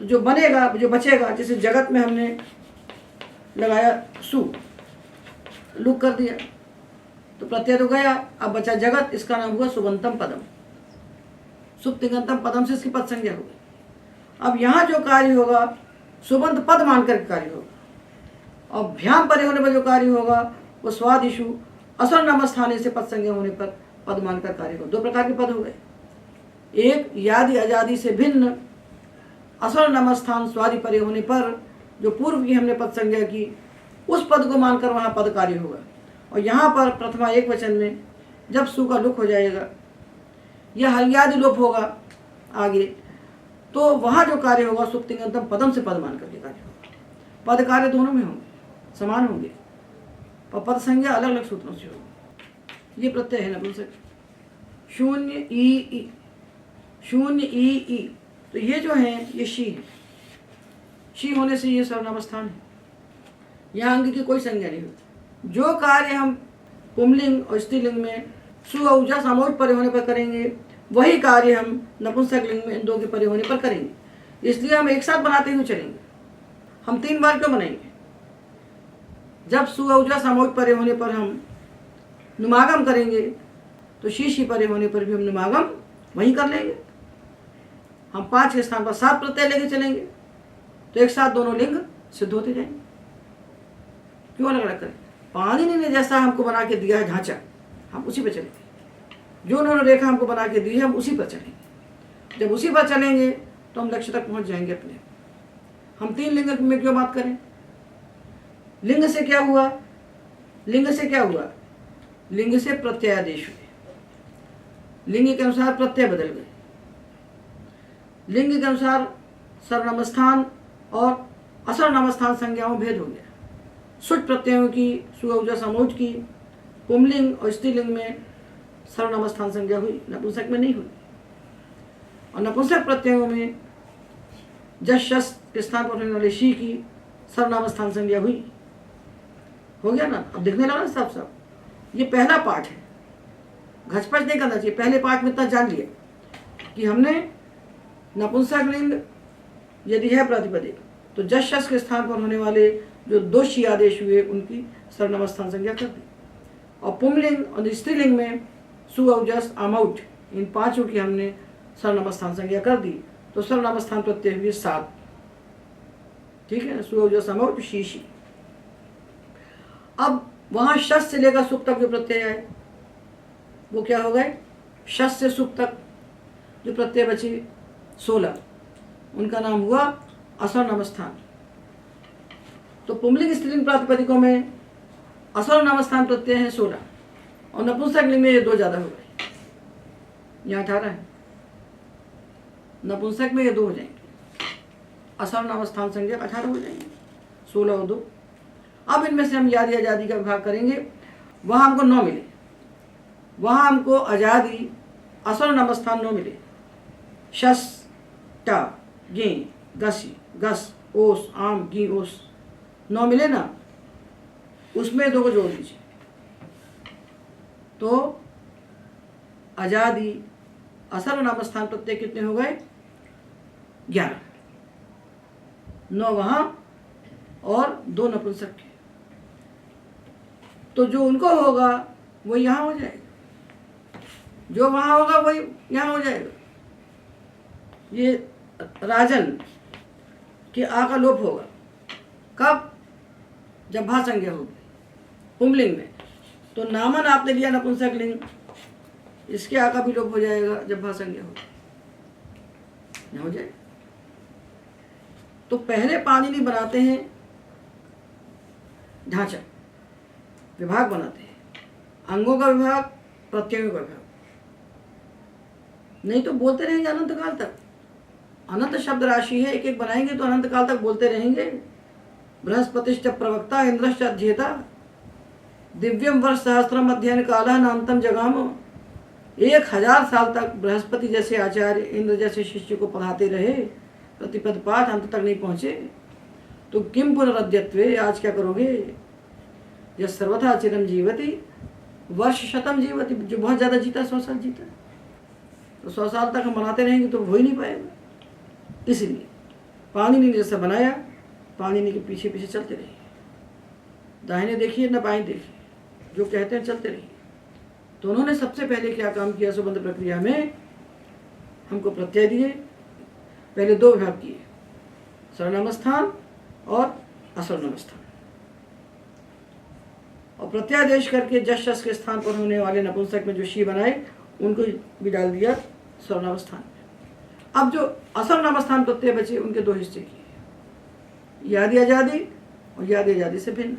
तो जो बनेगा, जो बचेगा, जैसे जगत में हमने लगाया सु, लुक कर दिया तो प्रत्यय तो गया, अब बचा जगत, इसका नाम हुआ सुबंतम पदम। सुप्तिगंतम पदम से इसकी पद संज्ञा होगी। अब यहाँ जो कार्य होगा सुबंत पद मानकर कार्य होगा, और भ्याम परे होने पर जो कार्य होगा वो स्वादिशु असर्वनाम स्थान से पद संज्ञा होने पर पद मानकर कार्य होगा। 2 प्रकार के पद हो गए, एक यादि अजादि से भिन्न असर्वनाम स्थान स्वादि परे होने पर जो पूर्व की हमने पद संज्ञा की उस पद को मानकर वहाँ पद कार्य होगा। और यहाँ पर प्रथमा एक वचन में जब सु का लुक हो जाएगा या हल्यादि लोप होगा आगे, तो वहाँ जो कार्य होगा सुप्तिगंतम पदम से पद मान करके कार्य होगा। पद कार्य दोनों में होंगे, समान होंगे, और पद संज्ञा अलग अलग सूत्रों से होगी। ये प्रत्यय है नपुंसक। 0 ई, 0 ई, तो ये जो है ये शी है, शी होने से ये सर्वनाम स्थान है, यहाँ अंग की कोई संज्ञा नहीं होती। जो कार्य हम पुंलिंग और स्त्रीलिंग में सु औजा सामूहिक परे होने पर करेंगे, वही कार्य हम नपुंसक लिंग में इन 2 के परे होने पर करेंगे। इसलिए हम एक साथ बनाते हुए चलेंगे। हम 3 बार क्यों बनाएंगे? जब सु औजा सामूहिक परे होने पर हम नुमागम करेंगे तो शी परे होने पर भी हम नुमागम वहीं कर लेंगे। हम 5 के स्थान पर 7 प्रत्यय लेके चलेंगे, तो एक साथ दोनों लिंग सिद्ध होते जाएंगे। क्यों अलग अलग करें? पानी ने जैसा हमको बना के दिया है ढांचा, हम उसी पर चलेंगे। जो उन्होंने रेखा हमको बना के दी है हम उसी पर चलेंगे। जब उसी पर चलेंगे तो हम लक्ष्य तक पहुंच जाएंगे अपने। हम 3 लिंग में क्यों बात करें? लिंग से क्या हुआ? लिंग से प्रत्ययादेश हुए, लिंग के अनुसार प्रत्यय बदल गए, लिंग के अनुसार सर्वनाम स्थान और असर्वनाम स्थान संज्ञाओं भेद हो गया। सुट प्रत्ययों की सुऔजा समोज की पुंलिंग और स्त्रीलिंग में सर्वनाम स्थान संज्ञा हुई, नपुंसक में नहीं हुई। और नपुंसक प्रत्ययों में जश शस के स्थान पर होने वाले शी की सर्वनाम स्थान संज्ञा हुई। हो गया ना? अब दिखने लगा ना सब। ये पहला पाठ है, घचपच नहीं करना चाहिए। पहले पाठ में इतना जान लिया कि हमने नपुंसक लिंग यदि है प्रातिपदिक तो जश शस के स्थान पर होने वाले जो 2 शी आदेश हुए उनकी सर्वनाम स्थान संज्ञा कर दी। और पुंलिंग और स्त्रीलिंग में सु औजस आमौट इन 5 की हमने सर्वनाम स्थान संज्ञा कर दी। तो सर्वनाम स्थान प्रत्यय हुए 7। ठीक है, सुयोज समौट शीशी। अब वहां शस से लेकर सुख तक जो प्रत्यय आए वो क्या हो गए? शस से सुख तक जो प्रत्यय बचे 16, उनका नाम हुआ असर स्थान। तो पुंलिंग स्त्रीलिंग प्रातिपदिकों में असर स्थान प्रत्यय है 16 और नपुंसक लिंग में ये 2 ज्यादा हो गए, यहाँ 18 है, नपुंसक में ये 2 हो जाएंगे, असर स्थान संज्ञा 18 हो जाएंगे, 16 और 2। अब इनमें से हम यादी आजादी का विभाग करेंगे। वहां हमको 9 मिले, वहां हमको आजादी असर नमस्थान 9 मिले, शस टा गे गसी गस ओस आम गी ओस 9 मिले ना, उसमें 2 को जोड़ दीजिए तो आजादी असर नामस्थान प्रत्यय कितने हो गए? 11, 9 वहां और 2 नपुंसक के। तो जो उनको होगा वो यहां हो जाएगा, जो वहां होगा वही यहां हो जाएगा। ये राजन के आ का लोप होगा कब? जब भा संज्ञा होगी पुंलिंग में। तो नामन आपने लिया नपुंसक लिंग, इसके आ का भी लोप हो जाएगा जब भा संज्ञा होगी, हो जाए। तो पहले पाणिनि बनाते हैं ढांचा, विभाग बनाते हैं, अंगों का विभाग, प्रत्ययों का विभाग। नहीं तो बोलते रहेंगे अनंत काल तक। अनंत शब्द राशि है, एक एक बनाएंगे तो अनंत काल तक बोलते रहेंगे। बृहस्पतिश्च प्रवक्ता इंद्रश्च अध्येता दिव्यम वर्ष सहस्त्रम अध्ययन काला नामतम जगाम। 1000 साल तक बृहस्पति जैसे आचार्य, इंद्र जैसे शिष्य को पढ़ाते रहे, प्रतिपद पाठ अंत तक नहीं पहुंचे। तो किम पुनरद्यत्वे, आज क्या करोगे? यह सर्वथा चिरम जीवति वर्ष शतम जीवति, जो बहुत ज्यादा जीता 100 साल जीता, तो 100 साल तक हम बनाते रहेंगे तो हो ही नहीं पाएगा। इसलिए पाणिनि ने जैसा बनाया, पाणिनि के पीछे पीछे चलते रहिए, दाहिने देखिए न बाएं देखिए, जो कहते हैं चलते रहिए। तो उन्होंने सबसे पहले क्या काम किया? सुबंध प्रक्रिया में हमको प्रत्यय दिए, पहले 2 विभाग किए, सर्वनाम स्थान और असर्वनाम स्थान, और प्रत्यादेश करके जस शस के स्थान पर होने वाले नपुंसक में जो शी बनाए उनको भी डाल दिया सर्वनाम स्थान में। अब जो असर्वनाम स्थान प्रत्यय बचे उनके 2 हिस्से किए, यादी आजादी और यादी आजादी से भिन्न।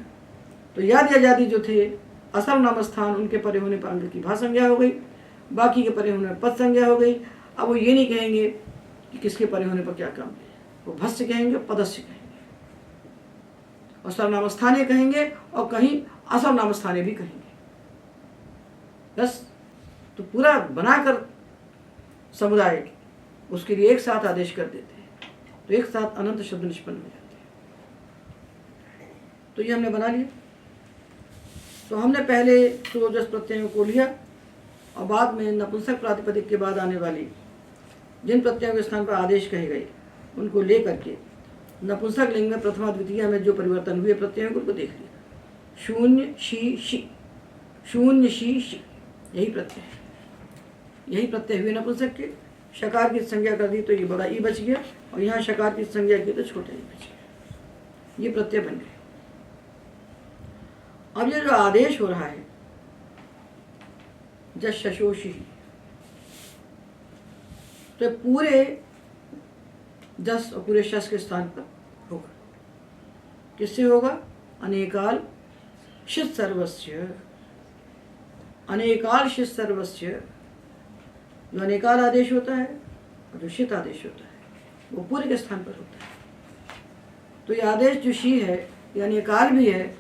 तो यादी आजादी जो थे असर्वनाम स्थान, उनके परे होने पर अंग की भा संज्ञा हो गई, बाकी के परे होने पर पद संज्ञा हो गई। अब वो ये नहीं कहेंगे कि किसके परे होने पर क्या काम है, वो भस्य कहेंगे, पदस्य कहेंगे, और सर्वनाम स्थानीय कहेंगे, और कहीं असर्वनाम स्थानीय भी कहेंगे। बस तो पूरा बनाकर समुदाय उसके लिए एक साथ आदेश कर देते हैं, तो एक साथ अनंत शब्द निष्पन्न हो जाते हैं। तो ये हमने बना लिया। तो हमने पहले सुओजस प्रत्ययों को लिया और बाद में नपुंसक प्रातिपदिक के बाद आने वाली जिन प्रत्ययों के स्थान पर आदेश कहे गए उनको ले करके नपुंसक लिंग में प्रथमा द्वितीय में जो परिवर्तन हुए प्रत्ययों को देख लिया। शून्य शी शी, शून्य शी शी, यही प्रत्यय है, यही प्रत्यय हुए नपुंसक के। शकार की संज्ञा कर दी तो ये बड़ा ई बच गया, और यहाँ शकार की संज्ञा की तो छोटा ई बच गया। ये प्रत्यय बन गए। अब ये जो आदेश हो रहा है जस शशोषी, तो पूरे जस और पूरे शस के स्थान पर होगा। किससे होगा? अनेकाल शित सर्वस्य, अनेकाल शित सर्वस्य। जो अनेकाल आदेश होता है और जो शित आदेश होता है वो पूरे के स्थान पर होता है। तो ये आदेश जो शी है ये अनेकाल भी है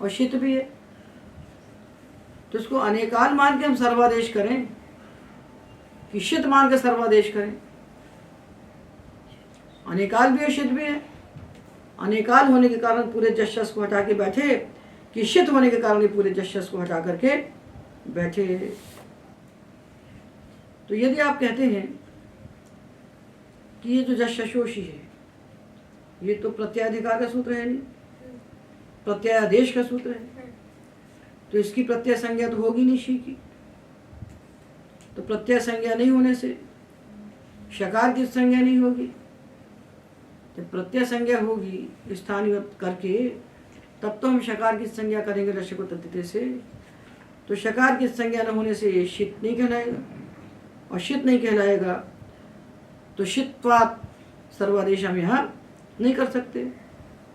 और शित भी है। तो इसको अनेकाल मान के हम सर्वादेश करें कि शित मान के सर्वादेश करें? अनेकाल भी है, शित भी है। अनेकाल होने के कारण पूरे जस शस को हटा के बैठे, कि शित होने के कारण पूरे जस शस को हटा करके बैठे। तो यदि आप कहते हैं कि ये जो जस शशोषी है ये तो प्रत्याधिकार का सूत्र है नहीं, प्रत्यादेश का सूत्र है, तो इसकी प्रत्यय संज्ञा तो होगी नहीं शी की। तो प्रत्यय संज्ञा नहीं होने से शकार की संज्ञा नहीं होगी, जब प्रत्यय संज्ञा होगी स्थानीय करके, तब तो हम शकार की संज्ञा करेंगे लक्ष्य को तद्धिते से। तो शकार की संज्ञा न होने से ये शित नहीं कहलाएगा, और शित नहीं कहलाएगा तो शित्वात् सर्वादेश हम यहाँ नहीं कर सकते,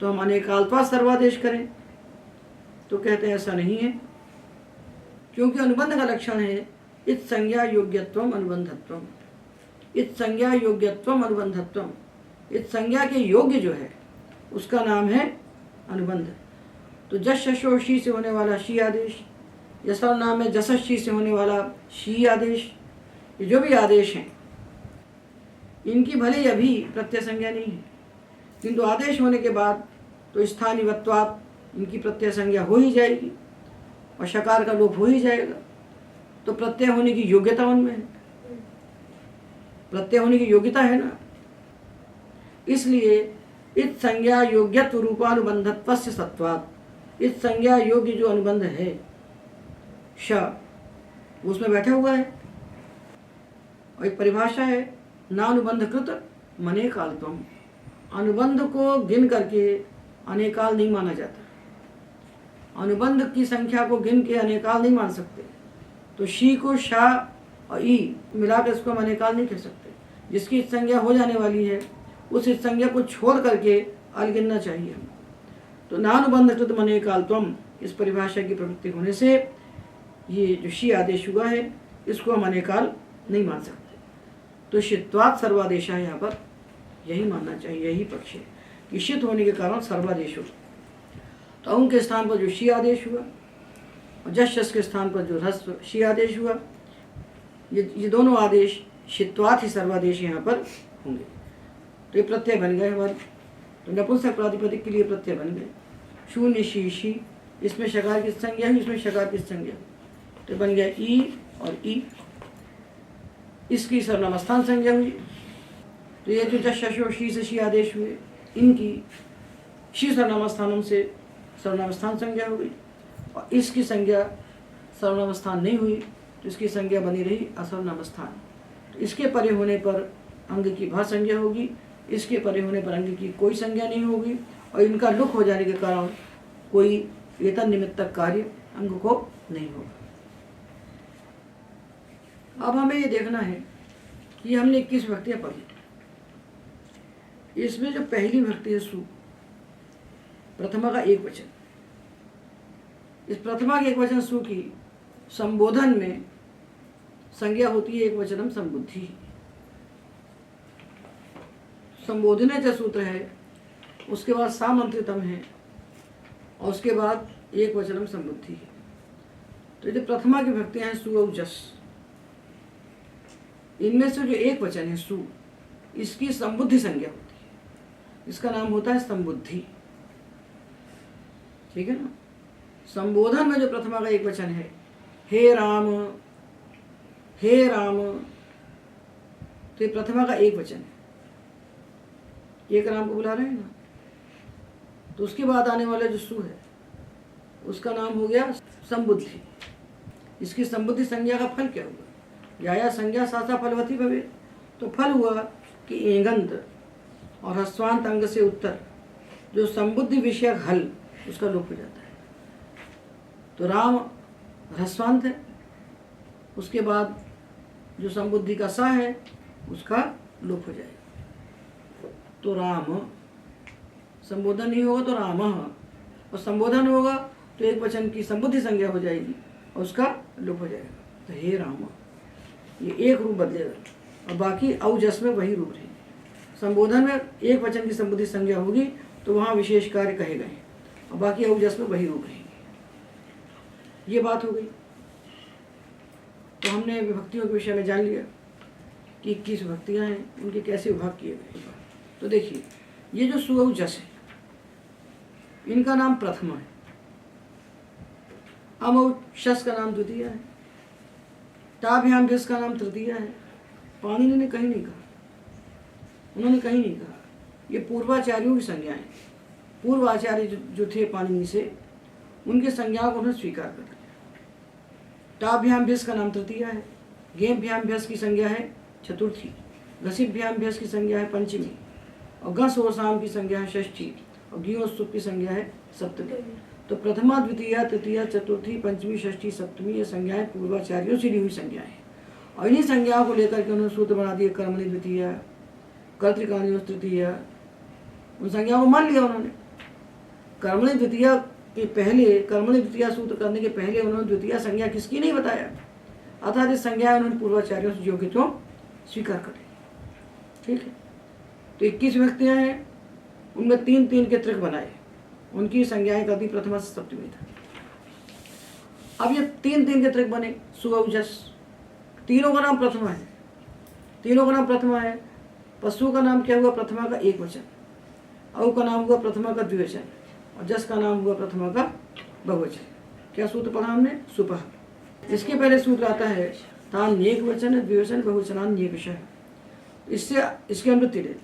तो हम अनेकाल्त्वात् सर्वादेश करें। तो कहते हैं ऐसा नहीं है, क्योंकि अनुबंध का लक्षण है इत संज्ञा योग्यत्वम अनुबंधत्वम। इत संज्ञा योग्यत्वम अनुबंधत्वम, इत संज्ञा के योग्य जो है उसका नाम है अनुबंध। तो जश शशो शी से होने वाला शी आदेश, या सर्वनाम में जसशी से होने वाला शी आदेश, ये जो भी आदेश हैं इनकी भले ही अभी प्रत्यय संज्ञा नहीं है, किंतु आदेश होने के बाद तो स्थानीयत्वात् इनकी प्रत्यय संज्ञा हो ही जाएगी और शकार का लोप हो ही जाएगा। तो प्रत्यय होने की योग्यता उनमें है, प्रत्यय होने की योग्यता है ना। इसलिए इत संज्ञा योग्यत्व रूपानुबंधत्वस्य सत्वात्, इत संज्ञा योग्य जो अनुबंध है श उसमें बैठा हुआ है। और एक परिभाषा है नानुबंधकृत मनेकाल्त्वम, अनुबंध को गिन करके अनेकाल नहीं माना जाता। अनुबंध की संख्या को गिन के अनेकाल नहीं मान सकते। तो शी को शा और ई मिलाकर इसको हम अनेकाल नहीं कह सकते। जिसकी संज्ञा हो जाने वाली है उस संज्ञा को छोड़ करके अल गिनना चाहिए हम। तो नानुबंधकृत मनेकाल्त्वम इस परिभाषा की प्रवृत्ति होने से ये जो शी आदेश हुआ है इसको हम अनेकाल नहीं मान सकते। तो शित्वात् सर्वादेश है, यहाँ पर यही मानना चाहिए, यही पक्ष है कि शित होने के कारण सर्वादेश हो। तो अं के स्थान पर जो शी आदेश हुआ और जश के स्थान पर जो ह्रस्व शी आदेश हुआ, ये दोनों आदेश शित्वात् ही सर्वादेश यहाँ पर होंगे। तो ये प्रत्यय बन गए हमारे। तो नपुंसक प्रातिपदिक के लिए प्रत्यय बन गए। शून्य शी शी, इसमें शकार की संज्ञा हुई, इसमें शकार की संज्ञा हुई, तो बन गया ई और ई। इसकी सर्वनामस्थान संज्ञा हुई। तो ये जो जश शशो शी से शी आदेश हुए इनकी शी सर्वनामस्थानम से सर्वनामस्थान संज्ञा हो गई, और इसकी संज्ञा सर्वनामस्थान नहीं हुई तो इसकी संज्ञा बनी रही असर्वनामस्थान। तो इसके परे होने पर अंग की भा संज्ञा होगी, इसके परे होने पर अंग की कोई संज्ञा नहीं होगी, और इनका लुक हो जाने के कारण कोई वेतन निमित्तक कार्य अंग को नहीं होगा। अब हमें ये देखना है कि हमने 21 भक्तियाँ पढ़ी। इसमें जो पहली भक्ति है सु, प्रथमा का एक वचन, इस प्रथमा के एक वचन सु की संबोधन में संज्ञा होती है एक वचनम संबुद्धि। संबोधने जो सूत्र है उसके बाद सामंत्रितम है और उसके बाद एक वचनम संबुद्धि है। तो ये प्रथमा की भक्तियां हैं सु और जस, इनमें से जो एक वचन है सु, इसकी संबुद्धि संज्ञा होती है, इसका नाम होता है संबुद्धि। ठीक है ना। संबोधन में जो प्रथमा का एक वचन है हे राम, हे राम, तो ये प्रथमा का एक वचन है, एक राम को बुला रहे हैं ना। तो उसके बाद आने वाला जो सु है उसका नाम हो गया संबुद्धि। इसकी संबुद्धि संज्ञा का फल क्या हुआ? या संज्ञा सासा फलवती भवे, तो फल हुआ कि एंगंत और ह्रस्वांत अंग से उत्तर जो संबुद्धि विषयक हल उसका लोप हो जाता है। तो राम ह्रस्वांत है, उसके बाद जो संबुद्धि का सा है उसका लोप हो जाएगा। तो राम, संबोधन नहीं होगा तो राम, और संबोधन होगा तो एक वचन की संबुद्धि संज्ञा हो जाएगी और उसका लोप हो जाएगा। तो हे राम, ये एक रूप बदलेगा और बाकी औजस में वही रूप रहेंगे। संबोधन में एक वचन की संबुद्धि संज्ञा होगी तो वहाँ विशेष कार्य कहे गए और बाकी औजस में वही रूप रहेंगे। ये बात हो गई। तो हमने विभक्तियों के विषय में जान लिया कि 21 विभक्तियाँ हैं, उनके कैसे विभाग किए गए। तो देखिए ये जो सु और जस है इनका नाम प्रथमा है, अम और शस का नाम द्वितीय है, ताभ्याम भ्यस का नाम तृतीय है। पाणिनि ने कहीं नहीं कहा, उन्होंने कहीं नहीं कहा। ये पूर्वाचार्यों की संज्ञाएं, पूर्व आचार्य जो थे पाणिनि से, उनके संज्ञाओं को उन्होंने स्वीकार कर लिया। ताभ्याम भ्यस का नाम तृतीय है, गेभ्याम भ्यस की संज्ञा है चतुर्थी, घसिभ्याम भ्यस की संज्ञा है पंचमी, और गस और शाम की संज्ञा है षष्ठी और गी और सुख की संज्ञा है सप्तमी। तो प्रथमा, द्वितीया, तृतीया, चतुर्थी, पंचमी, षष्ठी, सप्तमी ये संज्ञाएं पूर्वाचार्यों से ली हुई संज्ञाएं हैं और इन्हीं संज्ञाओं को लेकर के उन्होंने सूत्र बना दिए कर्मणि द्वितीया, कर्तृकार्यों तृतीया। उन संज्ञाओं को मान लिया उन्होंने। कर्मणि द्वितीया के पहले, कर्मणि द्वितीया सूत्र करने के पहले उन्होंने द्वितीया संज्ञा किसकी नहीं बताया, अर्थात इस संज्ञा उन्होंने पूर्वाचार्यों से योग्य तो स्वीकार कर लिया। ठीक है, तो 21 व्यक्तियाँ हैं, उनमें 3-3 के त्रिक बनाए, उनकी संज्ञाएं कर दी प्रथमा से सप्तमी तक। अब ये 3-3 के त्रिक बने सुअजस, तीनों का नाम प्रथमा है, तीनों का नाम प्रथमा है। पशु का नाम क्या हुआ, प्रथमा का एक वचन, औ का नाम हुआ प्रथमा का द्विवचन और जस का नाम हुआ प्रथमा का बहुवचन। क्या सूत्र पढ़ा हमने, सुपह। इसके पहले सूत्र आता है तान एक वचन द्विवचन बहुवचनान नियकशः। इससे इसकी अनुवृत्ति ले।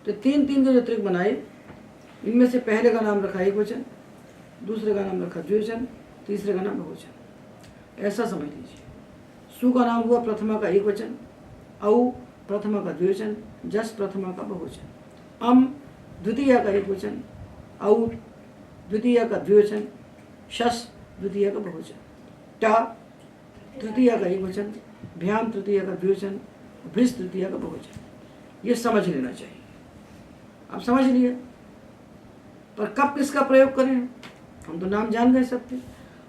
तो 3-3 के जो त्रिक बनाए, इनमें से पहले का नाम रखा एक वचन, दूसरे का नाम रखा द्विवचन, तीसरे का नाम बहुवचन। ऐसा समझ लीजिए, सु का नाम हुआ प्रथमा का एक वचन, औ प्रथमा का द्विवचन, जस प्रथमा का बहुवचन, अम द्वितीय का एक वचन, औ द्वितीय का द्विवचन, शस द्वितीय का बहुवचन, टा तृतीय का एक वचन, भ्याम तृतीय का द्विवचन, भृस तृतीय का बहुवचन। ये समझ लेना चाहिए। आप समझ लिए, पर कब किसका प्रयोग करें, हम तो नाम जान गए सबके,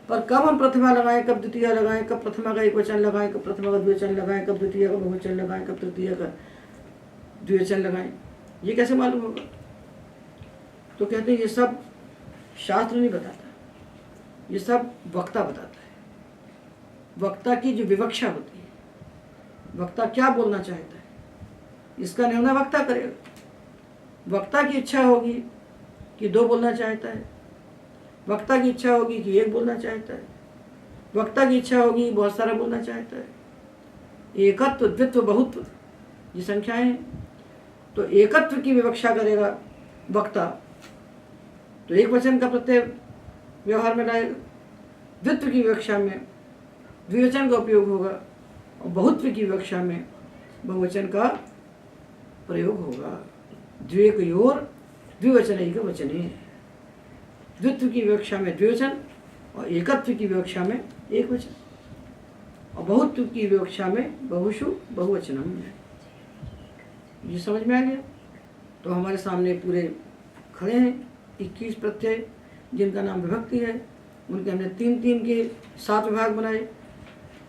पर कब हम प्रथमा लगाएं, कब द्वितीय लगाएं, कब प्रथमा का एक वचन लगाएं, कब प्रथमा का द्विवचन लगाएं, कब द्वितीय का बहुवचन लगाएं, कब तृतीय का द्विवचन लगाएं, ये कैसे मालूम होगा। तो कहते हैं ये सब शास्त्र नहीं बताता, ये सब वक्ता बताता है। वक्ता की जो विवक्षा होती है, वक्ता क्या बोलना चाहता है, इसका निर्णय वक्ता करेगा। वक्ता की इच्छा होगी कि 2 बोलना चाहता है, वक्ता की इच्छा होगी कि 1 बोलना चाहता है, वक्ता की इच्छा होगी बहुत सारा बोलना चाहता है। एकत्व, द्वित्व, बहुत्व ये संख्याएं हैं। तो एकत्व की विवक्षा करेगा वक्ता, तो एक वचन का प्रत्यय व्यवहार में लाएगा। द्वित्व की विवक्षा में द्विवचन का उपयोग होगा और बहुत्व की विवक्षा में बहुवचन का प्रयोग होगा। द्वेकयोर द्विवचनैक वचने, द्वित्व की विवक्षा में द्विवचन और एकत्व की विवक्षा में एक वचन और बहुत्व की विवक्षा में बहुषु बहुवचनम। ये समझ में आ गया। तो हमारे सामने पूरे खड़े हैं 21 प्रत्यय जिनका नाम विभक्ति है, उनके हमने 3-3 के 7 विभाग बनाए,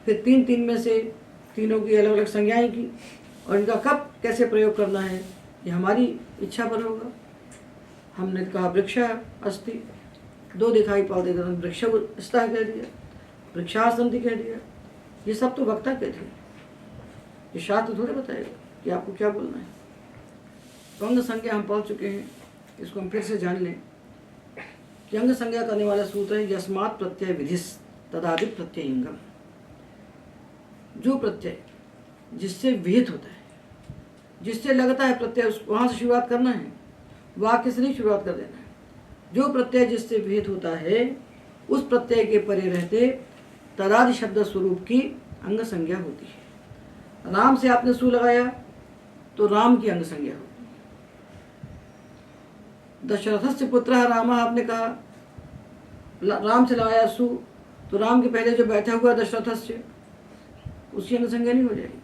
फिर 3-3 में से तीनों की अलग अलग संज्ञाएं की और इनका कब कैसे प्रयोग करना है ये हमारी इच्छा पर होगा। हमने कहा वृक्ष अस्ति, 2 दिखाई पड़े तो वृक्षस्था कह दिया, वृक्षासंति कह दिया। ये सब तो वक्ता कहते हैं, ये शास्त्र थोड़े बताएगा कि आपको क्या बोलना है। तो अंग संज्ञा हम पढ़ चुके हैं, इसको हम फिर से जान लें कि अंग संज्ञा करने वाला सूत्र है यस्मात् प्रत्यय विधिस तदादि प्रत्ययंगम। जो प्रत्यय जिससे विहित होता है, जिससे लगता है प्रत्यय, वहाँ से शुरुआत करना है, वाक्य से नहीं शुरुआत कर देना है। जो प्रत्यय जिससे विहित होता है उस प्रत्यय के परे रहते तदादि शब्द स्वरूप की अंग संज्ञा होती है। राम से आपने सु लगाया तो राम की अंग संज्ञा होती है। दशरथस्य पुत्र राम आपने कहा, राम से लगाया सु तो राम के पहले जो बैठा हुआ दशरथस्य उसकी अंग संज्ञा नहीं हो जाएगी।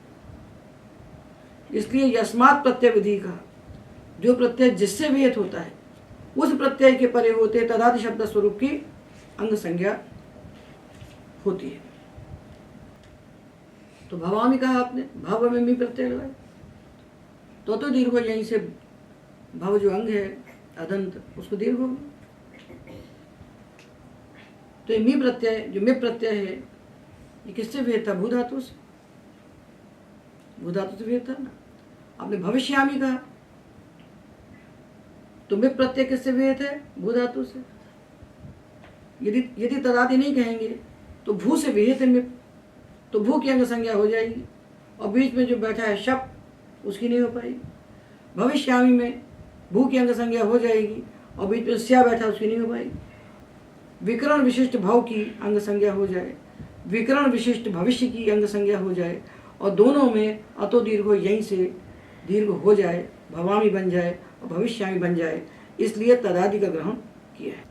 इसलिए यस्मात् प्रत्यय विधि का, जो प्रत्यय जिससे विहित होता है उस प्रत्यय के परे होते तदादि शब्द स्वरूप की अंग संज्ञा होती है। तो भवामी कहा आपने, भव में मी प्रत्यय लगाए तो दीर्घ, यहीं से भव जो अंग है अदंत उसको दीर्घ होगा। तो ये मी प्रत्यय जो मे प्रत्यय है ये किससे विहित था, भू धातु से, भू धातु से विहित था ना। आपने भविष्यामी कहा तो मे प्रत्यय किससे विहित है, भू धातु से। यदि तदादि नहीं कहेंगे तो भू से विहित है मे, तो भू की अंग संज्ञा हो जाएगी और बीच में जो बैठा है शप उसकी नहीं हो पाएगी। भविष्यामी में भू की अंग संज्ञा हो जाएगी और बीच में स्या बैठा उसकी नहीं हो पाएगी। विकरण विशिष्ट भव की अंग संज्ञा हो जाए, विकरण विशिष्ट भविष्य की अंग संज्ञा हो जाए और दोनों में अतो दीर्घो यहीं से दीर्घ हो जाए, भवामी बन जाए और भविष्यामी बन जाए, इसलिए तदादि का ग्रहण किया है।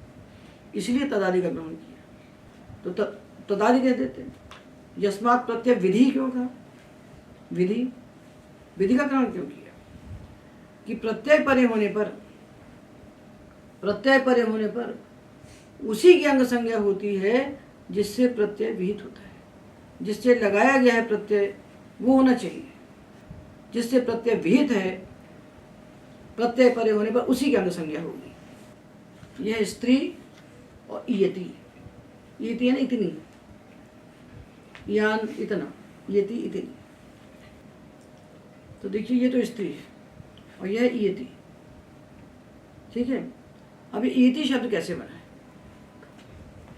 इसलिए तदादि का ग्रहण किया। तो तदादि कह देते हैं। यस्मात् प्रत्यय विधि क्यों कहा? विधि का ग्रहण क्यों किया? कि प्रत्यय परे होने पर उसी की अंग संज्ञा होती है जिससे प्रत्यय विहित होता है। जिससे लगाया गया है प्रत्यय वो होना चाहिए। जिससे प्रत्यय विहित है, प्रत्यय परे होने पर उसी की अंग संज्ञा होगी। यह स्त्री और इयति। इयति है ना इतनी, यान इतना, इयति इतनी। तो देखिए ये तो स्त्री है और यह इयति, ठीक है। अभी इयति शब्द कैसे बना है?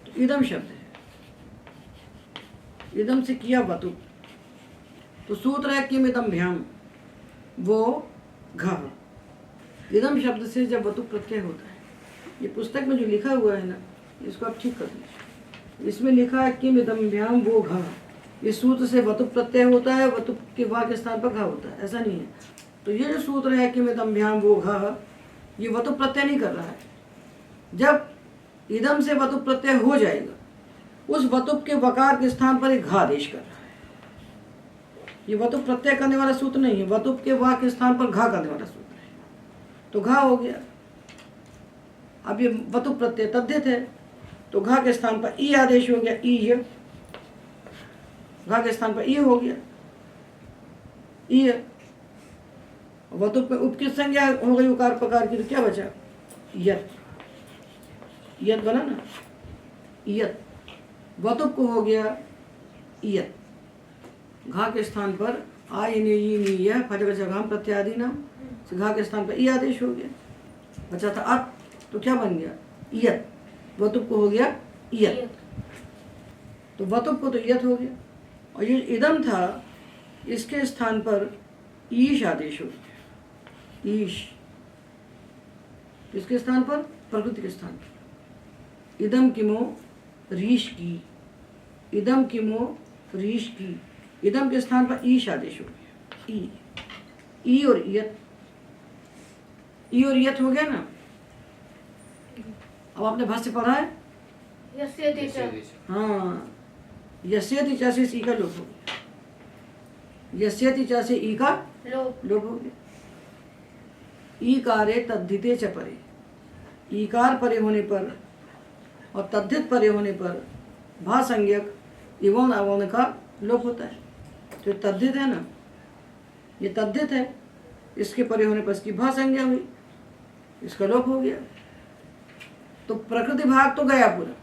तो इदम शब्द है, इदम से किया वतु। तो सूत्र है किम इदम भ्याम, वो घ। इदम शब्द से जब वतु प्रत्यय होता है, ये पुस्तक में जो लिखा हुआ है ना, इसको आप ठीक कर दीजिए। इसमें लिखा है किम इदम भ्याम वो घ। इस सूत्र से वतु प्रत्यय होता है, वतु के वा के स्थान पर घ होता है, ऐसा नहीं है। तो ये जो सूत्र है किम इदम भ्याम वो घ, ये वतु प्रत्यय नहीं कर रहा है। जब इदम से वतु प्रत्यय हो जाएगा, उस वतु के वकार के स्थान पर एक घ आदेश कर रहा है। ये वतु प्रत्यय करने वाला सूत्र नहीं है, वतु के वा के स्थान पर घ करने वाला सूत्र है। तो घ हो गया। अब ये वतु प्रत्यय तद्धित है, तो घ के स्थान पर ई आदेश हो गया, ई। घ के स्थान पर ई हो गया, ई। वतु पे उपकृत संज्ञा हो गई उकार पकार की, तो क्या बचा? यत। यत बना ना, यत। वतु को हो गया यत। घा के स्थान पर आय नी फटक जगह प्रत्यादि नाम, घा के स्थान पर ई आदेश हो गया। बचा था अत, तो क्या बन गया? यत। वतु को हो गया यत, तो वतु को तो यत हो गया। और ये इदम था, इसके स्थान पर ईश आदेश हो गया, ईश। इसके स्थान पर, प्रकृति के स्थान पर, इदम किमो रीश की, इदम किमो रीश की। इदम के स्थान पर ईश आदेश हो गया, ई। ई और इयत, ई और इयत हो गया ना। अब आपने भाष्य पढ़ा है? हाँ, यस्यति च से ई का लोप हो गया, यस्यति च से ई का लोप हो गया। ईकारे तद्धिते च परे, ईकार परे होने पर और तद्धित परे होने पर भा संज्ञक इवन अवन का लोप होता है। तो तद्धित है ना, ये तद्धित है, इसके परे होने पर इसकी भा संज्ञा हुई, इसका लोप हो गया। तो प्रकृति भाग तो गया पूरा,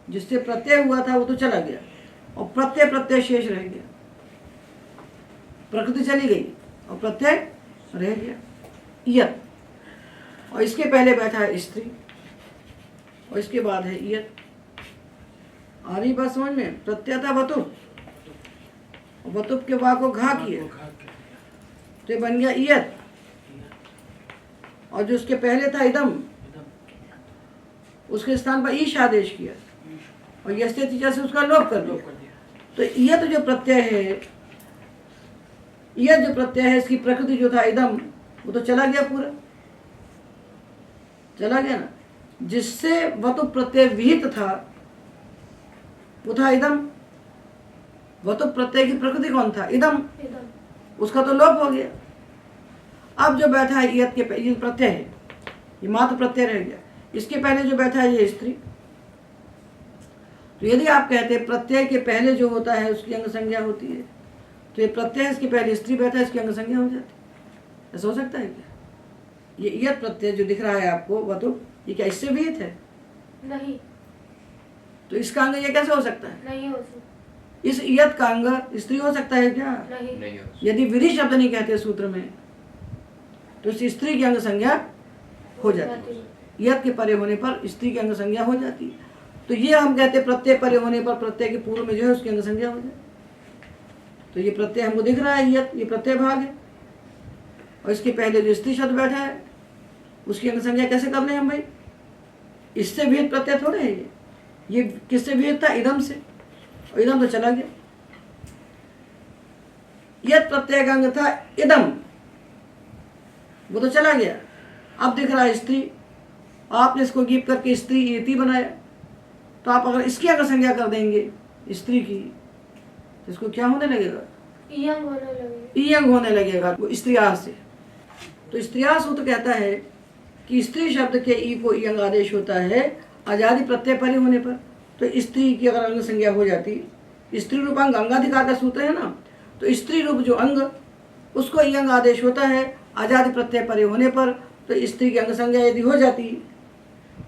जिससे प्रत्यय हुआ था वो तो चला गया, और प्रत्यय शेष रह गया। प्रकृति चली गई और प्रत्यय रह गया, यत। और इसके पहले बैठा है स्त्री, और इसके बाद है यत। आ रही बात समझ में? प्रत्यय था वतु, वतु के वा को घा किया, तो बन गया यत। और जो उसके पहले था इदम, उसके स्थान पर ईश आदेश किया, और यस्यति च से उसका लोप कर दिया। तो यत जो प्रत्यय है, यह जो प्रत्यय है, इसकी प्रकृति जो था इदम, वो तो चला गया, पूरा चला गया ना। जिससे वतु प्रत्यय विहित था वो था इदम। वतु प्रत्यय की प्रकृति कौन था? इदम। उसका तो लोप हो गया। अब जो बैठा है यत के, ये प्रत्यय है, ये मात्र प्रत्यय रह गया। इसके पहले जो बैठा है ये स्त्री। तो यदि आप कहते हैं प्रत्यय के पहले जो होता है उसकी अंग संज्ञा होती है, तो ये प्रत्यय इसके पहले स्त्री बैठा है, इसकी अंग संज्ञा हो जाती है। ऐसा हो सकता है क्या? ये यत प्रत्यय जो दिख रहा है आपको वतु, ये क्या इससे विहित है? नहीं। तो इसका अंग ये कैसे हो सकता है? नहीं हो सकता। इस यत का अंग स्त्री हो सकता है क्या? नहीं। यदि विधि शब्द नहीं कहते सूत्र में, तो इस स्त्री की अंग संज्ञा हो जाती है। यत के परे होने पर स्त्री की अंग संज्ञा हो जाती है। तो ये हम कहते प्रत्यय परे होने पर प्रत्यय के पूर्व में जो है उसकी अंग संज्ञा हो जाए। तो ये प्रत्यय हमको दिख रहा है यत, ये प्रत्यय भाग है, और इसके पहले जो स्त्री शब्द बैठा है उसकी अंग संज्ञा कैसे कर ले हम भाई? इससे विहित प्रत्यय थोड़े है ये किससे विहित था? इदम से, और इदम तो चला गया। यत प्रत्यय का अंग था इदम, वो तो चला गया। अब दिख रहा है स्त्री, आपने इसको गिप करके स्त्री इति बनाया, तो आप अगर इसकी अगर संज्ञा कर देंगे स्त्री की तो इसको क्या होने लगेगा? यंग होने लगेगा। इयंग होने लगेगा, वो स्त्रिया से। तो स्त्रिया सूत्र कहता है कि स्त्री शब्द के ई को इयंग आदेश होता है आजादी प्रत्यय परे होने पर। तो स्त्री की अगर अंग संज्ञा हो जाती, स्त्री रूप अंग अंगाधिकार का सूत्र है ना, तो स्त्री रूप जो अंग उसको इयंग आदेश होता है आजादी प्रत्यय परे होने पर। तो स्त्री की अंग संज्ञा यदि हो जाती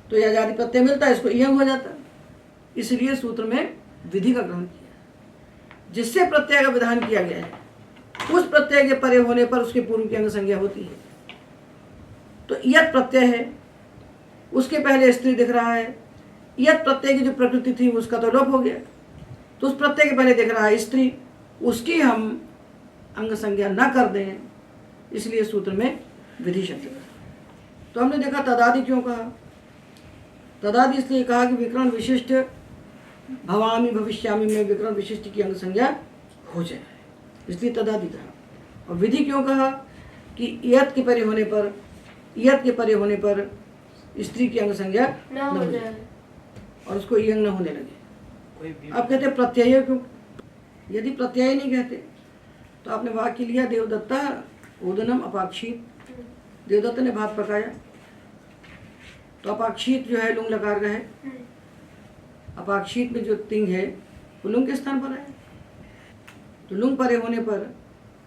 तो ये आजादी प्रत्यय मिलता है, इसको इयंग हो जाता। इसलिए सूत्र में विधि का ग्रहण किया, जिससे प्रत्यय का विधान किया गया है उस प्रत्यय के परे होने पर उसके पूर्व की अंग संज्ञा होती है। तो यत प्रत्यय है, उसके पहले स्त्री दिख रहा है, यत प्रत्यय की जो प्रकृति थी उसका तो लोप हो गया, तो उस प्रत्यय के पहले दिख रहा है स्त्री, उसकी हम अंग संज्ञा न कर दें, इसलिए सूत्र में विधि शब्द कहा। तो हमने देखा तदादि क्यों कहा। तदादि इसलिए कहा कि विकरण विशिष्ट भवामी भविष्यामी में विकरण विशिष्ट की अंग संज्ञा हो जाए, इसलिए तदादि कहा। और विधि क्यों कहा कि यत के परे होने पर, यत के परे होने पर स्त्री की अंग संज्ञा न हो जाए और उसको इयंग न होने लगे। अब कहते प्रत्यय क्यों? यदि प्रत्यय नहीं कहते तो आपने वाक्य लिया देवदत्ता ओदनम अपाक्षित, देवदत्त ने भात पकाया, तो अपाक्षित जो है लुंग लकार का है, अपाक्षित में जो तिंग है वो लुंग के स्थान पर है। तो लुंग परे होने पर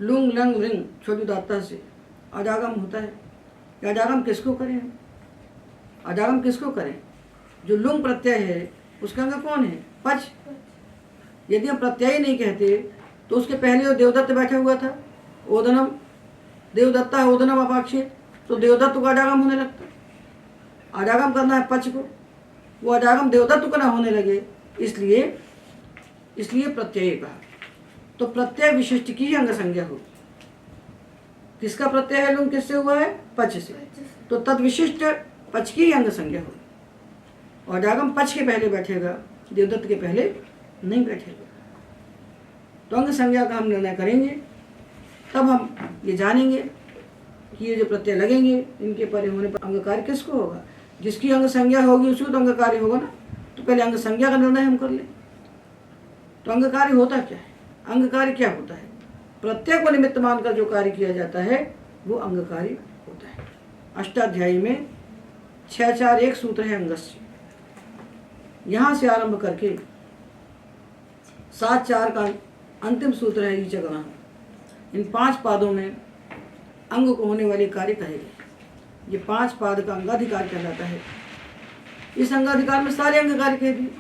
लुंग लंग रिंग छोटी दाता से अजागम होता है। अजागम किसको करें? अजागम किसको करें? जो लुंग प्रत्यय है उसका अंग कौन है? पच। यदि हम प्रत्यय नहीं कहते तो उसके पहले जो देवदत्त बैठा हुआ था ओदनम, देवदत्ता ओदनम अपाक्षित, तो देवदत्त को अजागम होने लगता। अजागम करना है पच को, वो अजागम देवदत्त को ना होने लगे, इसलिए प्रत्यय कहा। तो प्रत्यय विशिष्ट की अंग संज्ञा हो। किसका प्रत्यय है लुंग, किससे हुआ है? पच से, तो तद विशिष्ट पच की अंग संज्ञा हो। और अजागम पच के पहले बैठेगा, देवदत्त के पहले नहीं बैठेगा। तो अंग संज्ञा का हम निर्णय करेंगे, तब हम ये जानेंगे कि ये जो प्रत्यय लगेंगे इनके परे होने पर अंग कार्य किसको होगा। जिसकी अंग संज्ञा होगी उसी को तो अंग कार्य होगा ना। तो पहले अंग संज्ञा का निर्णय हम कर लें। तो अंग कार्य होता क्या है? अंग कार्य क्या होता है? प्रत्यय को निमित्त मानकर जो कार्य किया जाता है वो अंग कार्य होता है। अष्टाध्यायी में 641 सूत्र है अंगस्य, यहाँ से आरंभ करके 7-4 का अंतिम सूत्र है ईचगणः। इन 5 पादों में अंग को होने वाले कार्य कहे गए। ये 5 पाद का अंगाधिकार कहलाता है। इस अंगाधिकार में सारे अंग कार्य कह दिए।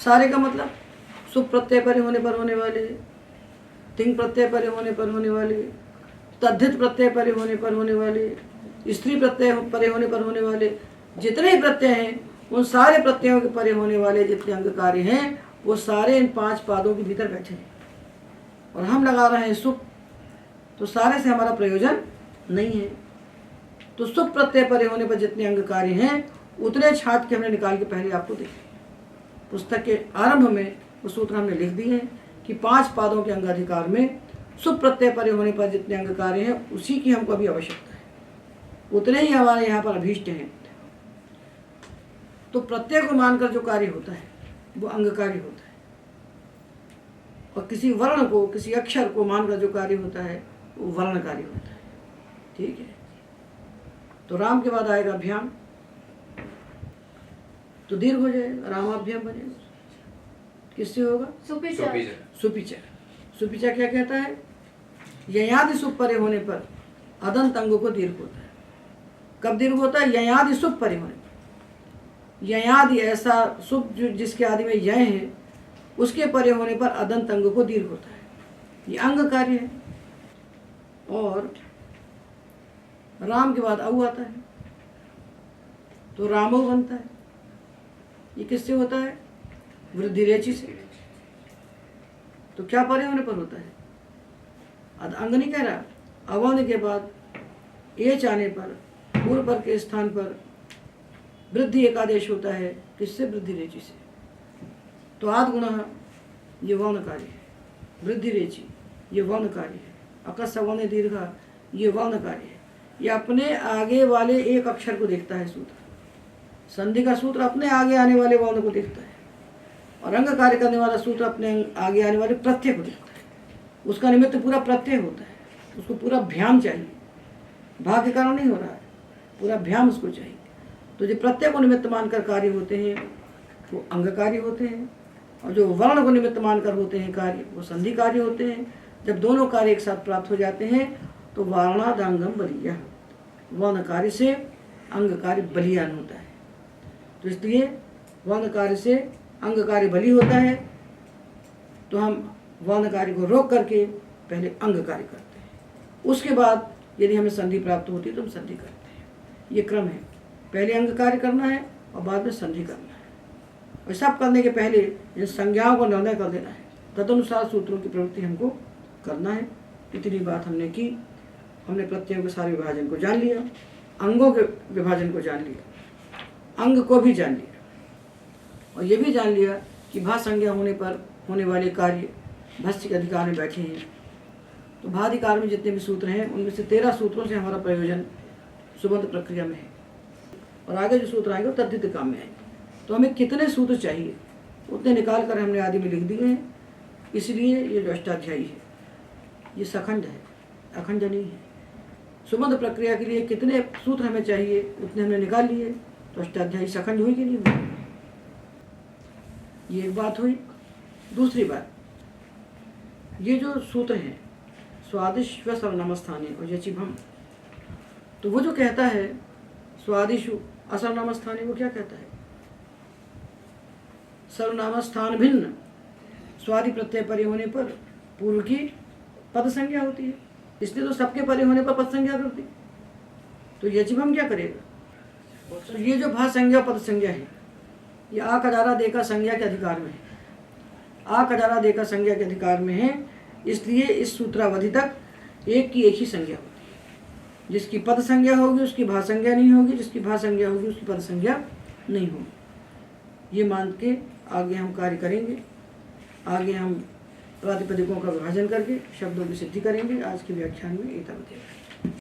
सारे का मतलब सुप प्रत्यय परे होने पर होने वाले, तिंग प्रत्यय परे होने पर होने वाले, तद्धित प्रत्यय परे होने पर होने वाले, स्त्री प्रत्यय परे होने पर होने वाले, जितने ही प्रत्यय हैं उन सारे प्रत्ययों के परे होने वाले जितने अंग कार्य हैं वो सारे इन 5 पादों के भीतर बैठे हैं। और हम लगा रहे हैं सुप, तो सारे से हमारा प्रयोजन नहीं है। तो सुप प्रत्यय परे होने पर जितने अंग कार्य हैं उतने छाट के हमने निकाल के पहले आपको देखे। पुस्तक के आरंभ में वो सूत्र हमने लिख दिए हैं कि 5 पादों के अंगाधिकार में सुप प्रत्यय परे होने पर जितने अंग कार्य हैं उसी की हमको अभी आवश्यकता है, उतने ही हमारे यहाँ पर अभीष्ट हैं। तो प्रत्यय को मानकर जो कार्य होता है वो अंग कार्य होता है, और किसी वर्ण को, किसी अक्षर को मानकर जो कार्य होता है वो वर्ण कार्य होता है। ठीक है। तो राम के बाद आएगा अभ्याम, तो दीर्घ हो जाएगा, रामाभ्याम बनेगा। किससे होगा? सुपिचा। सुपिचा। सुपिचा क्या कहता है? ययादि सुप परे होने पर अदंत अंग को दीर्घ होता है। कब दीर्घ होता है? ययादि सुप परे होने पर। ययादि ऐसा सुप जिसके आदि में यय है उसके परे होने पर अदंत अंग को दीर्घ होता है। ये अंग कार्य है। और राम के बाद औ आता है तो रामो बनता है। ये किससे होता है? वृद्धि रेचि से। तो क्या परे होने पर होता है? अंग नहीं कह रहा, अवर्ण के बाद एच आने पर पूर्व पर के स्थान पर वृद्धि एकादेश होता है। किससे? वृद्धि रेचि से। तो आद गुण ये वर्ण कार्य है, वृद्धि रेचि ये वर्ण कार्य है, अकस वर्ण दीर्घ ये वर्ण कार्य है। ये अपने आगे वाले एक अक्षर को देखता है सूत्र। संधि का सूत्र अपने आगे आने वाले वर्ण को देखता है, और अंग कार्य करने वाला सूत्र अपने आगे आने वाले प्रत्यय को देखता है। उसका निमित्त पूरा प्रत्यय होता है, उसको पूरा भ्याम चाहिए, भाग के कारण नहीं हो रहा है, पूरा भ्याम उसको चाहिए। तो जो प्रत्यय को निमित्त मानकर कार्य होते हैं वो अंग कार्य होते हैं, और जो वर्ण को निमित्त मानकर होते हैं कार्य वो संधि कार्य होते हैं। जब दोनों कार्य एक साथ प्राप्त हो जाते हैं तो वारणादांगम बलीय, वर्ण कार्य से अंग कार्य बलियान होता है। तो इसलिए वर्ण कार्य से अंग कार्य बली होता है, तो हम वर्ण कार्य को रोक करके पहले अंग कार्य करते हैं। उसके बाद यदि हमें संधि प्राप्त होती है तो हम संधि करते हैं। ये क्रम है, पहले अंग कार्य करना है और बाद में संधि करना है। और सब करने के पहले इन संज्ञाओं को निर्णय कर देना है, तदनुसार सूत्रों की प्रवृत्ति हमको करना है। इतनी बात हमने की। हमने प्रत्ययों के सारे विभाजन को जान लिया, अंगों के विभाजन को जान लिया, अंग को भी जान लिया, और ये भी जान लिया कि भा संज्ञा होने पर होने वाले कार्य भस्य के अधिकार में बैठे हैं। तो भाधिकार में जितने भी सूत्र हैं उनमें से 13 सूत्रों से हमारा प्रयोजन सुबंध प्रक्रिया में है, और आगे जो सूत्र आएंगे वो तद्धित काम में आएंगे। तो हमें कितने सूत्र चाहिए उतने निकाल कर हमने आदि में लिख दिए हैं। इसलिए ये जो अष्टाध्यायी है ये सखंड है, अखंड नहीं है। सुबंध प्रक्रिया के लिए कितने सूत्र हमें चाहिए उतने हमने निकाल लिए, तो अष्टाध्यायी सखंड हुई कि नहीं हुई? ये एक बात हुई। दूसरी बात, ये जो सूत्र हैं स्वादिश्व सर्वनामस्थाने और यचिभम, तो वो जो कहता है स्वादिषु असर्वनामस्थाने, वो क्या कहता है? सर्वनामस्थान भिन्न स्वादि प्रत्यय परे होने पर पूर्व की पद संज्ञा होती है, इसलिए तो सबके परे होने पर पद संज्ञा करती। तो यचिभम क्या करेगा? तो ये जो भा संज्ञा पद संज्ञा है ये आ कजारा देखा संज्ञा के अधिकार में है, आ कजारा देखा संज्ञा के अधिकार में है। इसलिए इस सूत्रावधि तक एक की एक ही संज्ञा होती है। जिसकी पद संज्ञा होगी उसकी भा संज्ञा नहीं होगी, जिसकी भा संज्ञा होगी उसकी पद संज्ञा नहीं होगी। ये मान के आगे हम कार्य करेंगे। आगे हम प्रातिपदिकों का विभाजन करके शब्दों की सिद्धि करेंगे। आज के व्याख्यान में इतना बताएंगे।